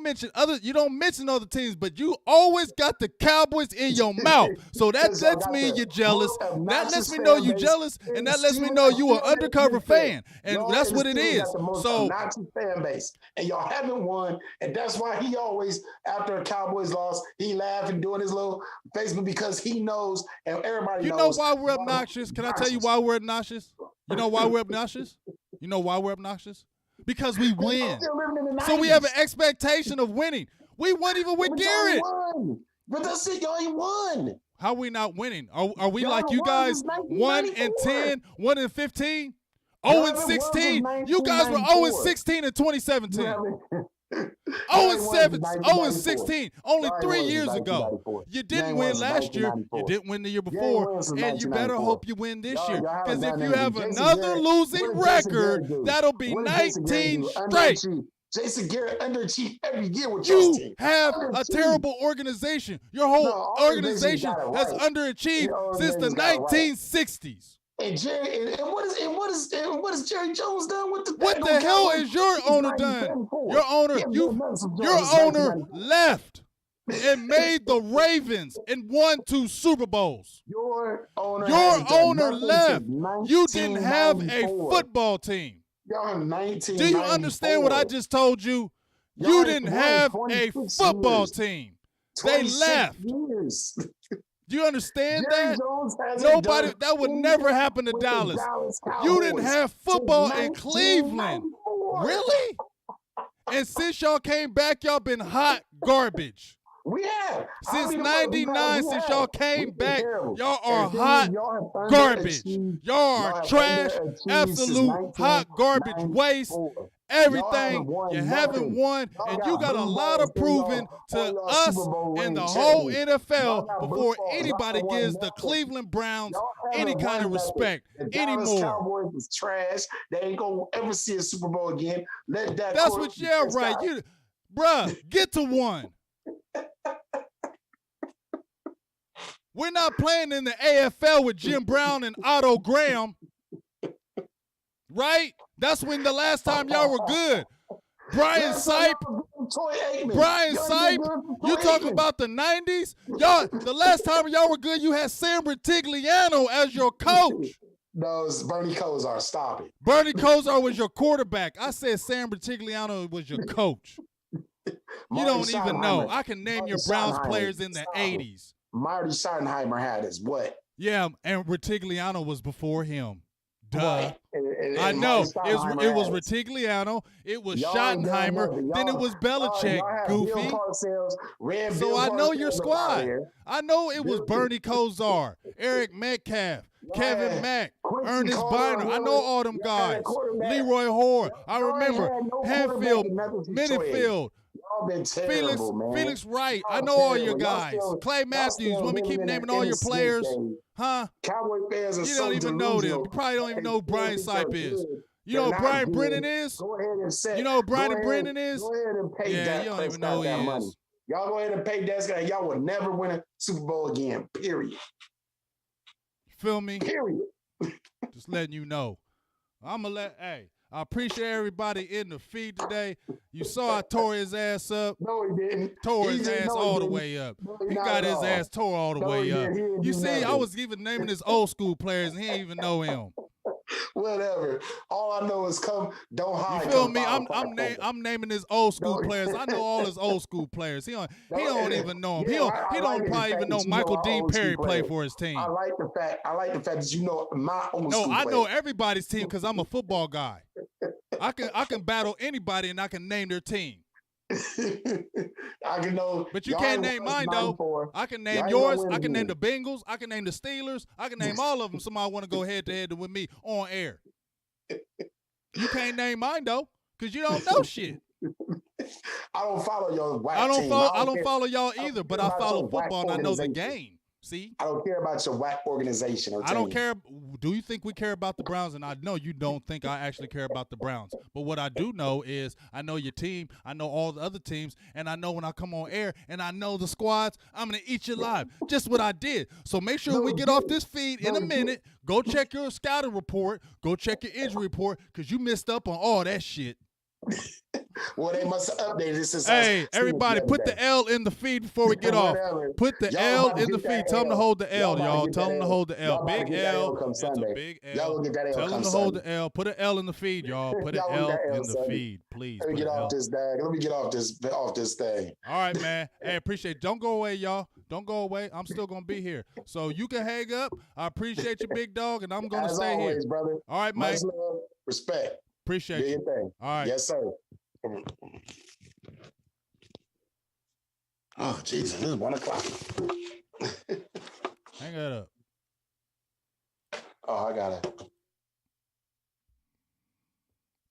don't mention other teams, but you always got the Cowboys in your mouth. So that lets me you're jealous. That lets me know you're jealous, and that lets me know you are an undercover fan. And that's what it is. So fan base, and y'all haven't won, and that's why he always, after a Cowboys loss, he laugh and doing his little Facebook because he knows, and everybody knows. You know why we're obnoxious? Can I tell you why we're obnoxious? You know why we're obnoxious? You know why we're obnoxious? Because we win. So we have an expectation of winning. We won even with Garrett. But that's it, y'all ain't won. How are we not winning? Are we like you guys 1-10, 1-15? 0-16. You guys were 0-16 in 2017. 0-16. Only 3 years ago. You didn't win last year. You didn't win the year before. And you better hope you win this year. Because if you have another losing record, that'll be 19 straight. Jason Garrett underachieved every year with your team. You have a terrible organization. Your whole organization has underachieved since the 1960s. And what is Jerry Jones done with the? What the hell is your owner done? Your owner left and made the Ravens and won 2 Super Bowls. Your owner left. You didn't have a football team. Y'all have 19. Do you understand what I just told you? You didn't have a football team. They 26 left. years. Do you understand Jerry that? Jones hasn't Nobody, done that would never anything happen to with the Dallas. Dallas You didn't Cowboys have since football in Cleveland. 1994. Really? And since y'all came back, y'all been hot garbage. We have. Since 99, since y'all came back, y'all are hot y'all have garbage. Y'all are have trash, underachieved since absolute hot garbage 1994. waste. Everything you haven't won, Y'all and got you got a blue lot of balls in y'all- proving on to y'all us Super Bowl and the ring whole champions. NFL Y'all got blue before balls. anybody Y'all gives won the nothing. Cleveland Browns Y'all any haven't kind of won nothing. respect The Dallas anymore. Cowboys is trash. They ain't gonna ever see a Super Bowl again. Let that. That's what, yeah, right. You, bruh, get to one. We're not playing in the AFL with Jim Brown and Otto Graham, right? That's when the last time y'all were good. Brian Sipe, you talk about the 90s? Y'all, the last time y'all were good, you had Sam Ritigliano as your coach. No, it's Bernie Kosar. Stop it. Bernie Kosar was your quarterback. I said Sam Ritigliano was your coach. You don't even know. I can name your Browns players in the 80s. Marty Schottenheimer had his what? Yeah, and Ritigliano was before him. Duh. Right. And I know. It was had Ritigliano. It was Schottenheimer. Then it was Belichick. Goofy. So I know your squad. I know it was Bernie Kosar, Eric Metcalf, Kevin Mack, Ernest Biner. I know all them guys. Leroy Hoare. I remember Hanfield, Minifield. Felix Wright. I know all your guys. Clay Matthews. You want me to keep naming all your players? Huh? Cowboy fans are You don't even know them. You probably don't even know who Brian Sipe is. You know who Brian Brennan is? Go ahead and say. You know who Brian Brennan is? Go ahead and pay yeah, you don't even know who he money. is. Y'all go ahead and pay that guy. Y'all will never win a Super Bowl again. Period. Feel me? Period. Just letting you know. Hey, I appreciate everybody in the feed today. You saw I tore his ass up. No, he didn't. Tore his ass all the way up. He got his ass tore all the way up. You see, I was even naming his old school players, and he didn't even know him. Whatever. All I know is don't hide. You feel me? I'm naming his old school players. I know all his old school players. He don't even know him. Yeah, he don't probably even know Michael Dean Perry played for his team. I like the fact that you know my old school No, I players. know everybody's team because I'm a football guy. I can battle anybody and I can name their team. I can know, but you can't name mine though. I can name yours. I can name the Bengals. I can name the Steelers. I can name all of them. Somebody want to go head to head with me on air. You can't name mine though, because you don't know shit. I don't follow your whack team. I don't follow y'all either, but I follow football and I know the game. See? I don't care about your whack organization or team. I don't care. Do you think we care about the Browns? And I know you don't think I actually care about the Browns. But what I do know is I know your team. I know all the other teams. And I know when I come on air and I know the squads, I'm going to eat you live. Just what I did. So make sure we get off this feed in a minute. Go check your scouting report. Go check your injury report because you missed up on all that shit. Well, they must have updated this since. Hey, everybody, put the L in the feed before we get off. Put the L in the feed. Tell them to hold the L, y'all. Tell them to hold the L. Big L. It's a big L. Tell them to hold the L. Put an L in the feed, y'all. Put an L in the feed, please. Let me get off this bag. Let me get off this thing. All right, man. Hey, appreciate it. Don't go away, y'all. Don't go away. I'm still gonna be here. So you can hang up. I appreciate you, big dog, and I'm gonna stay here. Brother. All right, man. Much love, respect. Appreciate you. Thing. All right. Yes, sir. Oh, Jesus, it's 1 o'clock. Hang that up. Oh, I got it.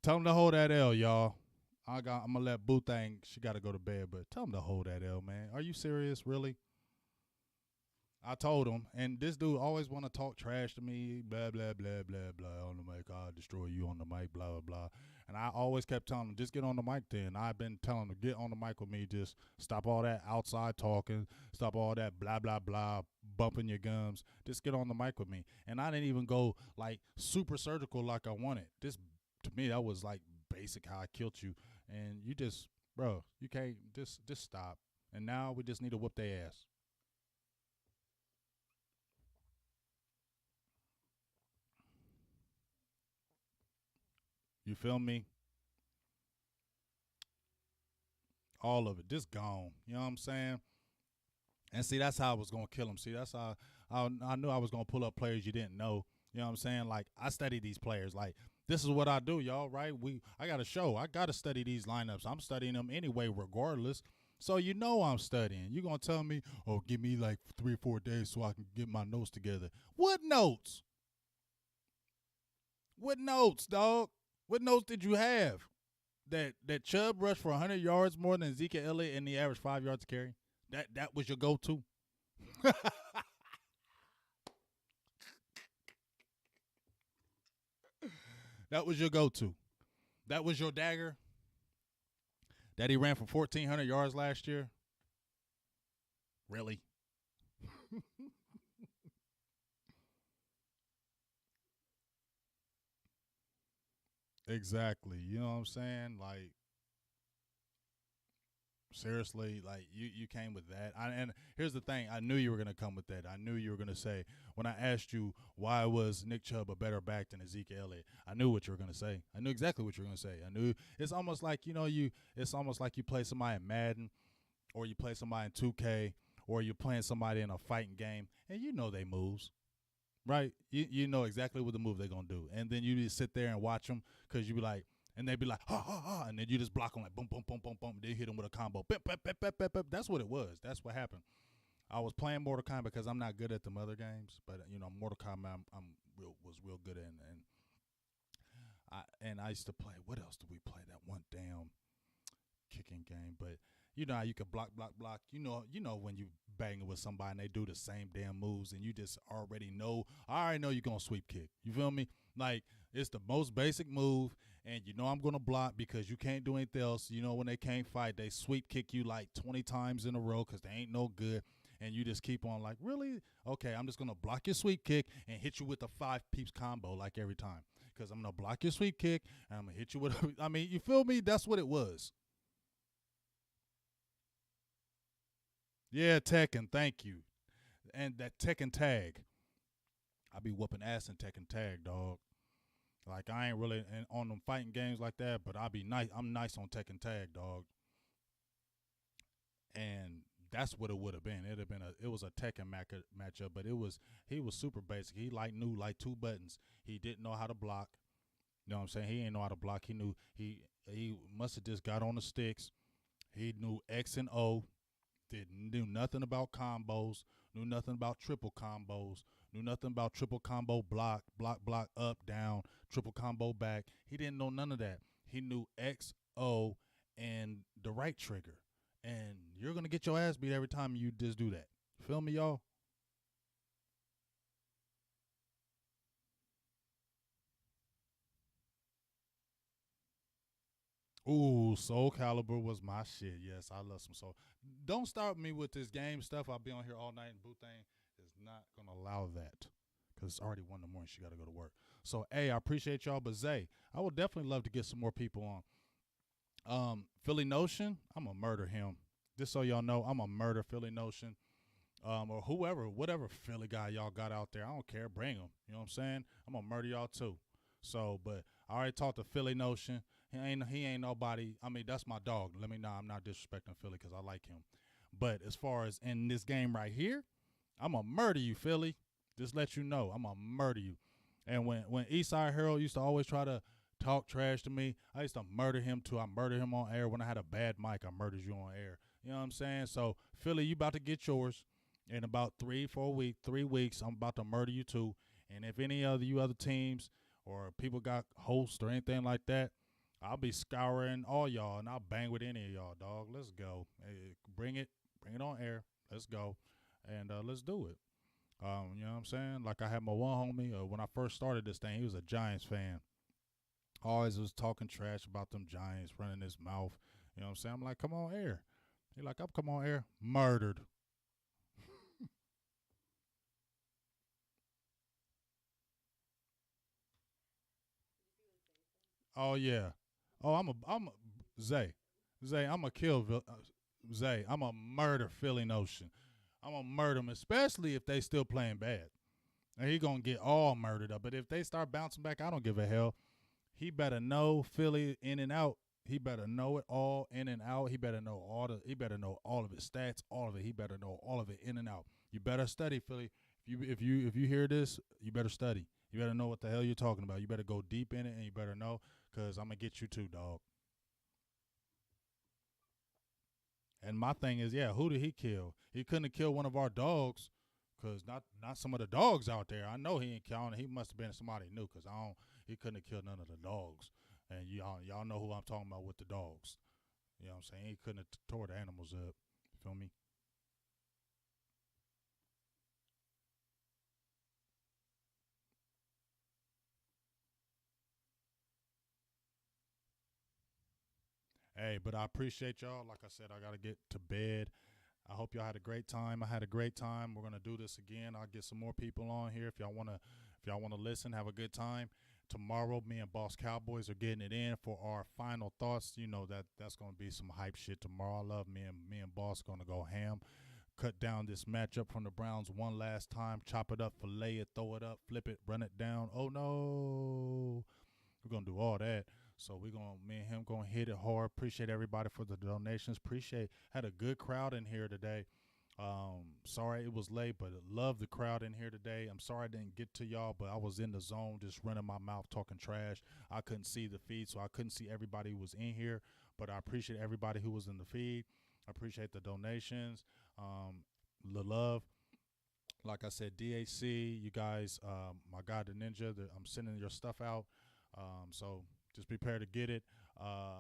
Tell them to hold that L, y'all. I'm gonna let Boo think she gotta go to bed, but tell them to hold that L, man. Are you serious, really? I told him, and this dude always want to talk trash to me, blah, blah, blah, blah, blah, on the mic. I'll destroy you on the mic, blah, blah, blah. And I always kept telling him, just get on the mic then. I've been telling him, get on the mic with me. Just stop all that outside talking. Stop all that blah, blah, blah, bumping your gums. Just get on the mic with me. And I didn't even go, like, super surgical like I wanted. This, to me, that was, like, basic how I killed you. And you just, bro, you can't, just stop. And now we just need to whoop their ass. You feel me? All of it. Just gone. You know what I'm saying? And see, that's how I was gonna kill him. See, that's how I knew I was gonna pull up players you didn't know. You know what I'm saying? Like I study these players. Like this is what I do, y'all. Right? I got a show. I got to study these lineups. I'm studying them anyway, regardless. So you know I'm studying. You gonna tell me, oh, give me like 3 or 4 days so I can get my notes together. What notes? What notes, dog? What notes did you have? That Chubb rushed for 100 yards more than Ezekiel Elliott and he averaged 5 yards a carry. That was your go-to. That was your go-to. That was your dagger. That he ran for 1,400 yards last year. Really? Exactly. You know what I'm saying? Like seriously, like you came with that. And here's the thing: I knew you were gonna come with that. I knew you were gonna say when I asked you why was Nick Chubb a better back than Ezekiel Elliott. I knew what you were gonna say. I knew exactly what you were gonna say. I knew it's almost like you. It's almost like you play somebody in Madden, or you play somebody in 2K, or you're playing somebody in a fighting game, and you know they moves. Right, you know exactly what the move they're gonna do, and then you just sit there and watch them because you be like, and they be like, ha ha ha, and then you just block them like boom boom boom boom boom. Then you hit them with a combo. Bip, bip, bip, bip, bip, bip. That's what it was. That's what happened. I was playing Mortal Kombat because I'm not good at them other games, but Mortal Kombat was real good in, and I used to play. What else did we play? That one damn kicking game, but you know how you can block, block, block. You know when you banging with somebody and they do the same damn moves, and you just already know. I already know you're gonna sweep kick. You feel me? Like it's the most basic move, and you know I'm gonna block because you can't do anything else. You know when they can't fight, they sweep kick you like 20 times in a row because they ain't no good. And you just keep on like, really? Okay, I'm just gonna block your sweep kick and hit you with a 5 peeps combo like every time. Because I'm gonna block your sweep kick and I'm gonna hit you with. I mean, you feel me? That's what it was. Yeah, Tekken, thank you. And that Tekken tag. I be whooping ass in Tekken tag, dog. Like I ain't really on them fighting games like that, but I be nice. I'm nice on Tekken tag, dog. And that's what it would have been. It was a Tekken matchup, but he was super basic. He like knew like two buttons. He didn't know how to block. You know what I'm saying? He ain't know how to block. He must have just got on the sticks. He knew X and O. Didn't knew nothing about combos, knew nothing about triple combos, knew nothing about triple combo block, block, block, up, down, triple combo back. He didn't know none of that. He knew X, O, and the right trigger. And you're gonna get your ass beat every time you just do that. Feel me, y'all? Ooh, Soul Calibur was my shit. Yes, I love some Soul. Don't start me with this game stuff. I'll be on here all night, and Boo Thing is not gonna allow that because it's already 1 in the morning. She got to go to work. So, hey, I appreciate y'all, but Zay, I would definitely love to get some more people on. Philly Notion, I'm gonna murder him. Just so y'all know, I'm gonna murder Philly Notion. Or whoever, whatever Philly guy y'all got out there, I don't care. Bring him. You know what I'm saying? I'm gonna murder y'all too. So, but I already talked to Philly Notion. He ain't nobody. I mean, that's my dog. Let me know. I'm not disrespecting Philly because I like him. But as far as in this game right here, I'm gonna murder you, Philly. Just let you know, I'm gonna murder you. And when Eastside Harold used to always try to talk trash to me, I used to murder him too. I murdered him on air. When I had a bad mic, I murdered you on air. You know what I'm saying? So Philly, you about to get yours in about 3 weeks. I'm about to murder you too. And if any of you other teams or people got hosts or anything like that, I'll be scouring all y'all and I'll bang with any of y'all, dog. Let's go. Hey, bring it on air. Let's go, and let's do it. You know what I'm saying? Like I had my one homie when I first started this thing. He was a Giants fan. Always was talking trash about them Giants, running his mouth. You know what I'm saying? I'm like, come on air. He like, I'm come on air. Murdered. Oh yeah. Oh, I'm a Zay. Zay, I'm a kill Zay. I'm a murder Philly Notion. I'm gonna murder them, especially if they still playing bad. And he gonna get all murdered up. But if they start bouncing back, I don't give a hell. He better know Philly in and out. He better know it all in and out. He better know all of his stats, all of it. He better know all of it in and out. You better study, Philly. If you hear this, you better study. You better know what the hell you're talking about. You better go deep in it, and you better know, because I'm gonna get you too, dog. And my thing is, yeah, who did he kill? He couldn't have killed one of our dogs, cause not some of the dogs out there. I know he ain't counting. He must have been somebody new, cause I don't. He couldn't have killed none of the dogs. And y'all know who I'm talking about with the dogs. You know what I'm saying? He couldn't have tore the animals up. You feel me? Hey, but I appreciate y'all. Like I said, I gotta get to bed. I hope y'all had a great time. I had a great time. We're gonna do this again. I'll get some more people on here if y'all wanna listen, have a good time. Tomorrow, me and Boss Cowboys are getting it in for our final thoughts. You know that's gonna be some hype shit tomorrow. I love me and Boss gonna go ham. Cut down this matchup from the Browns one last time. Chop it up, fillet it, throw it up, flip it, run it down. Oh no. We're gonna do all that. So me and him gonna hit it hard. Appreciate everybody for the donations. Had a good crowd in here today. Sorry it was late, but love the crowd in here today. I'm sorry I didn't get to y'all, but I was in the zone just running my mouth talking trash. I couldn't see the feed, so I couldn't see everybody who was in here. But I appreciate everybody who was in the feed. I appreciate the donations, the love. Like I said, DAC, you guys, my guy the Ninja, I'm sending your stuff out. So just prepare to get it. Oh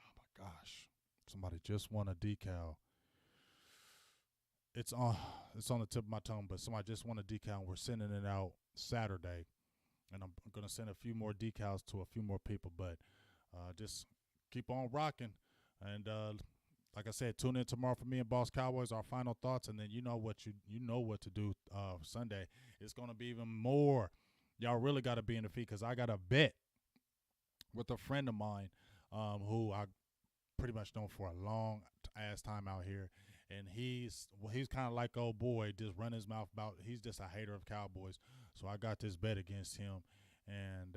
my gosh, somebody just won a decal. It's on it's on the tip of my tongue, but somebody just won a decal, and we're sending it out Saturday. And I'm gonna send a few more decals to a few more people, but just keep on rocking. And like I said, tune in tomorrow for me and Boss Cowboys. Our final thoughts, and then you know what to do. Sunday, it's gonna be even more. Y'all really got to be in the feed, because I got a bet with a friend of mine, who I pretty much known for a long ass time out here, and he's kind of like old boy, just run his mouth about. He's just a hater of Cowboys, so I got this bet against him, and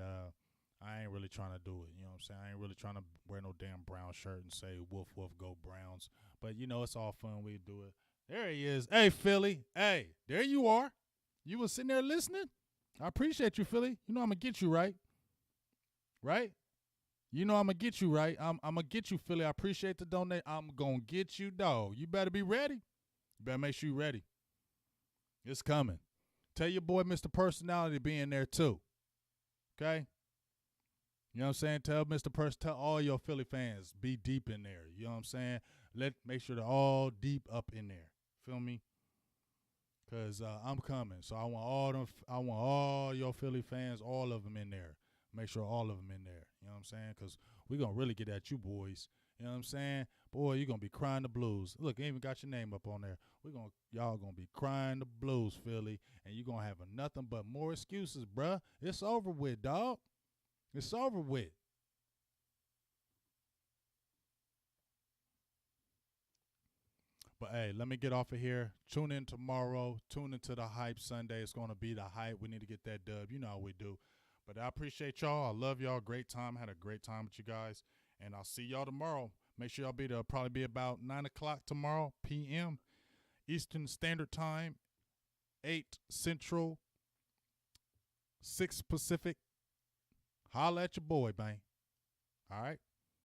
I ain't really trying to do it. You know what I'm saying? I ain't really trying to wear no damn brown shirt and say "Woof woof, go Browns." But you know, it's all fun. We do it. There he is. Hey, Philly. Hey, there you are. You was sitting there listening. I appreciate you, Philly. You know I'm gonna get you right. Right? You know I'm gonna get you right. I'm gonna get you, Philly. I appreciate the donate. I'm gonna get you, dog. You better be ready. You better make sure you're ready. It's coming. Tell your boy Mr. Personality to be in there too. Okay? You know what I'm saying? Tell all your Philly fans, be deep in there. You know what I'm saying? Make sure they're all deep up in there. Feel me? Cause I'm coming. So I want all your Philly fans, all of them in there. Make sure all of them in there. You know what I'm saying? Because we're going to really get at you boys. You know what I'm saying? Boy, you're going to be crying the blues. Look, I even got your name up on there. Y'all going to be crying the blues, Philly. And you're going to have nothing but more excuses, bruh. It's over with, dog. It's over with. But hey, let me get off of here. Tune in tomorrow. Tune into the Hype Sunday. It's going to be the hype. We need to get that dub. You know how we do. But I appreciate y'all. I love y'all. Great time. Had a great time with you guys. And I'll see y'all tomorrow. Make sure y'all be there. Probably be about 9 o'clock tomorrow, p.m. Eastern Standard Time, 8 Central, 6 Pacific. Holla at your boy, man. All right?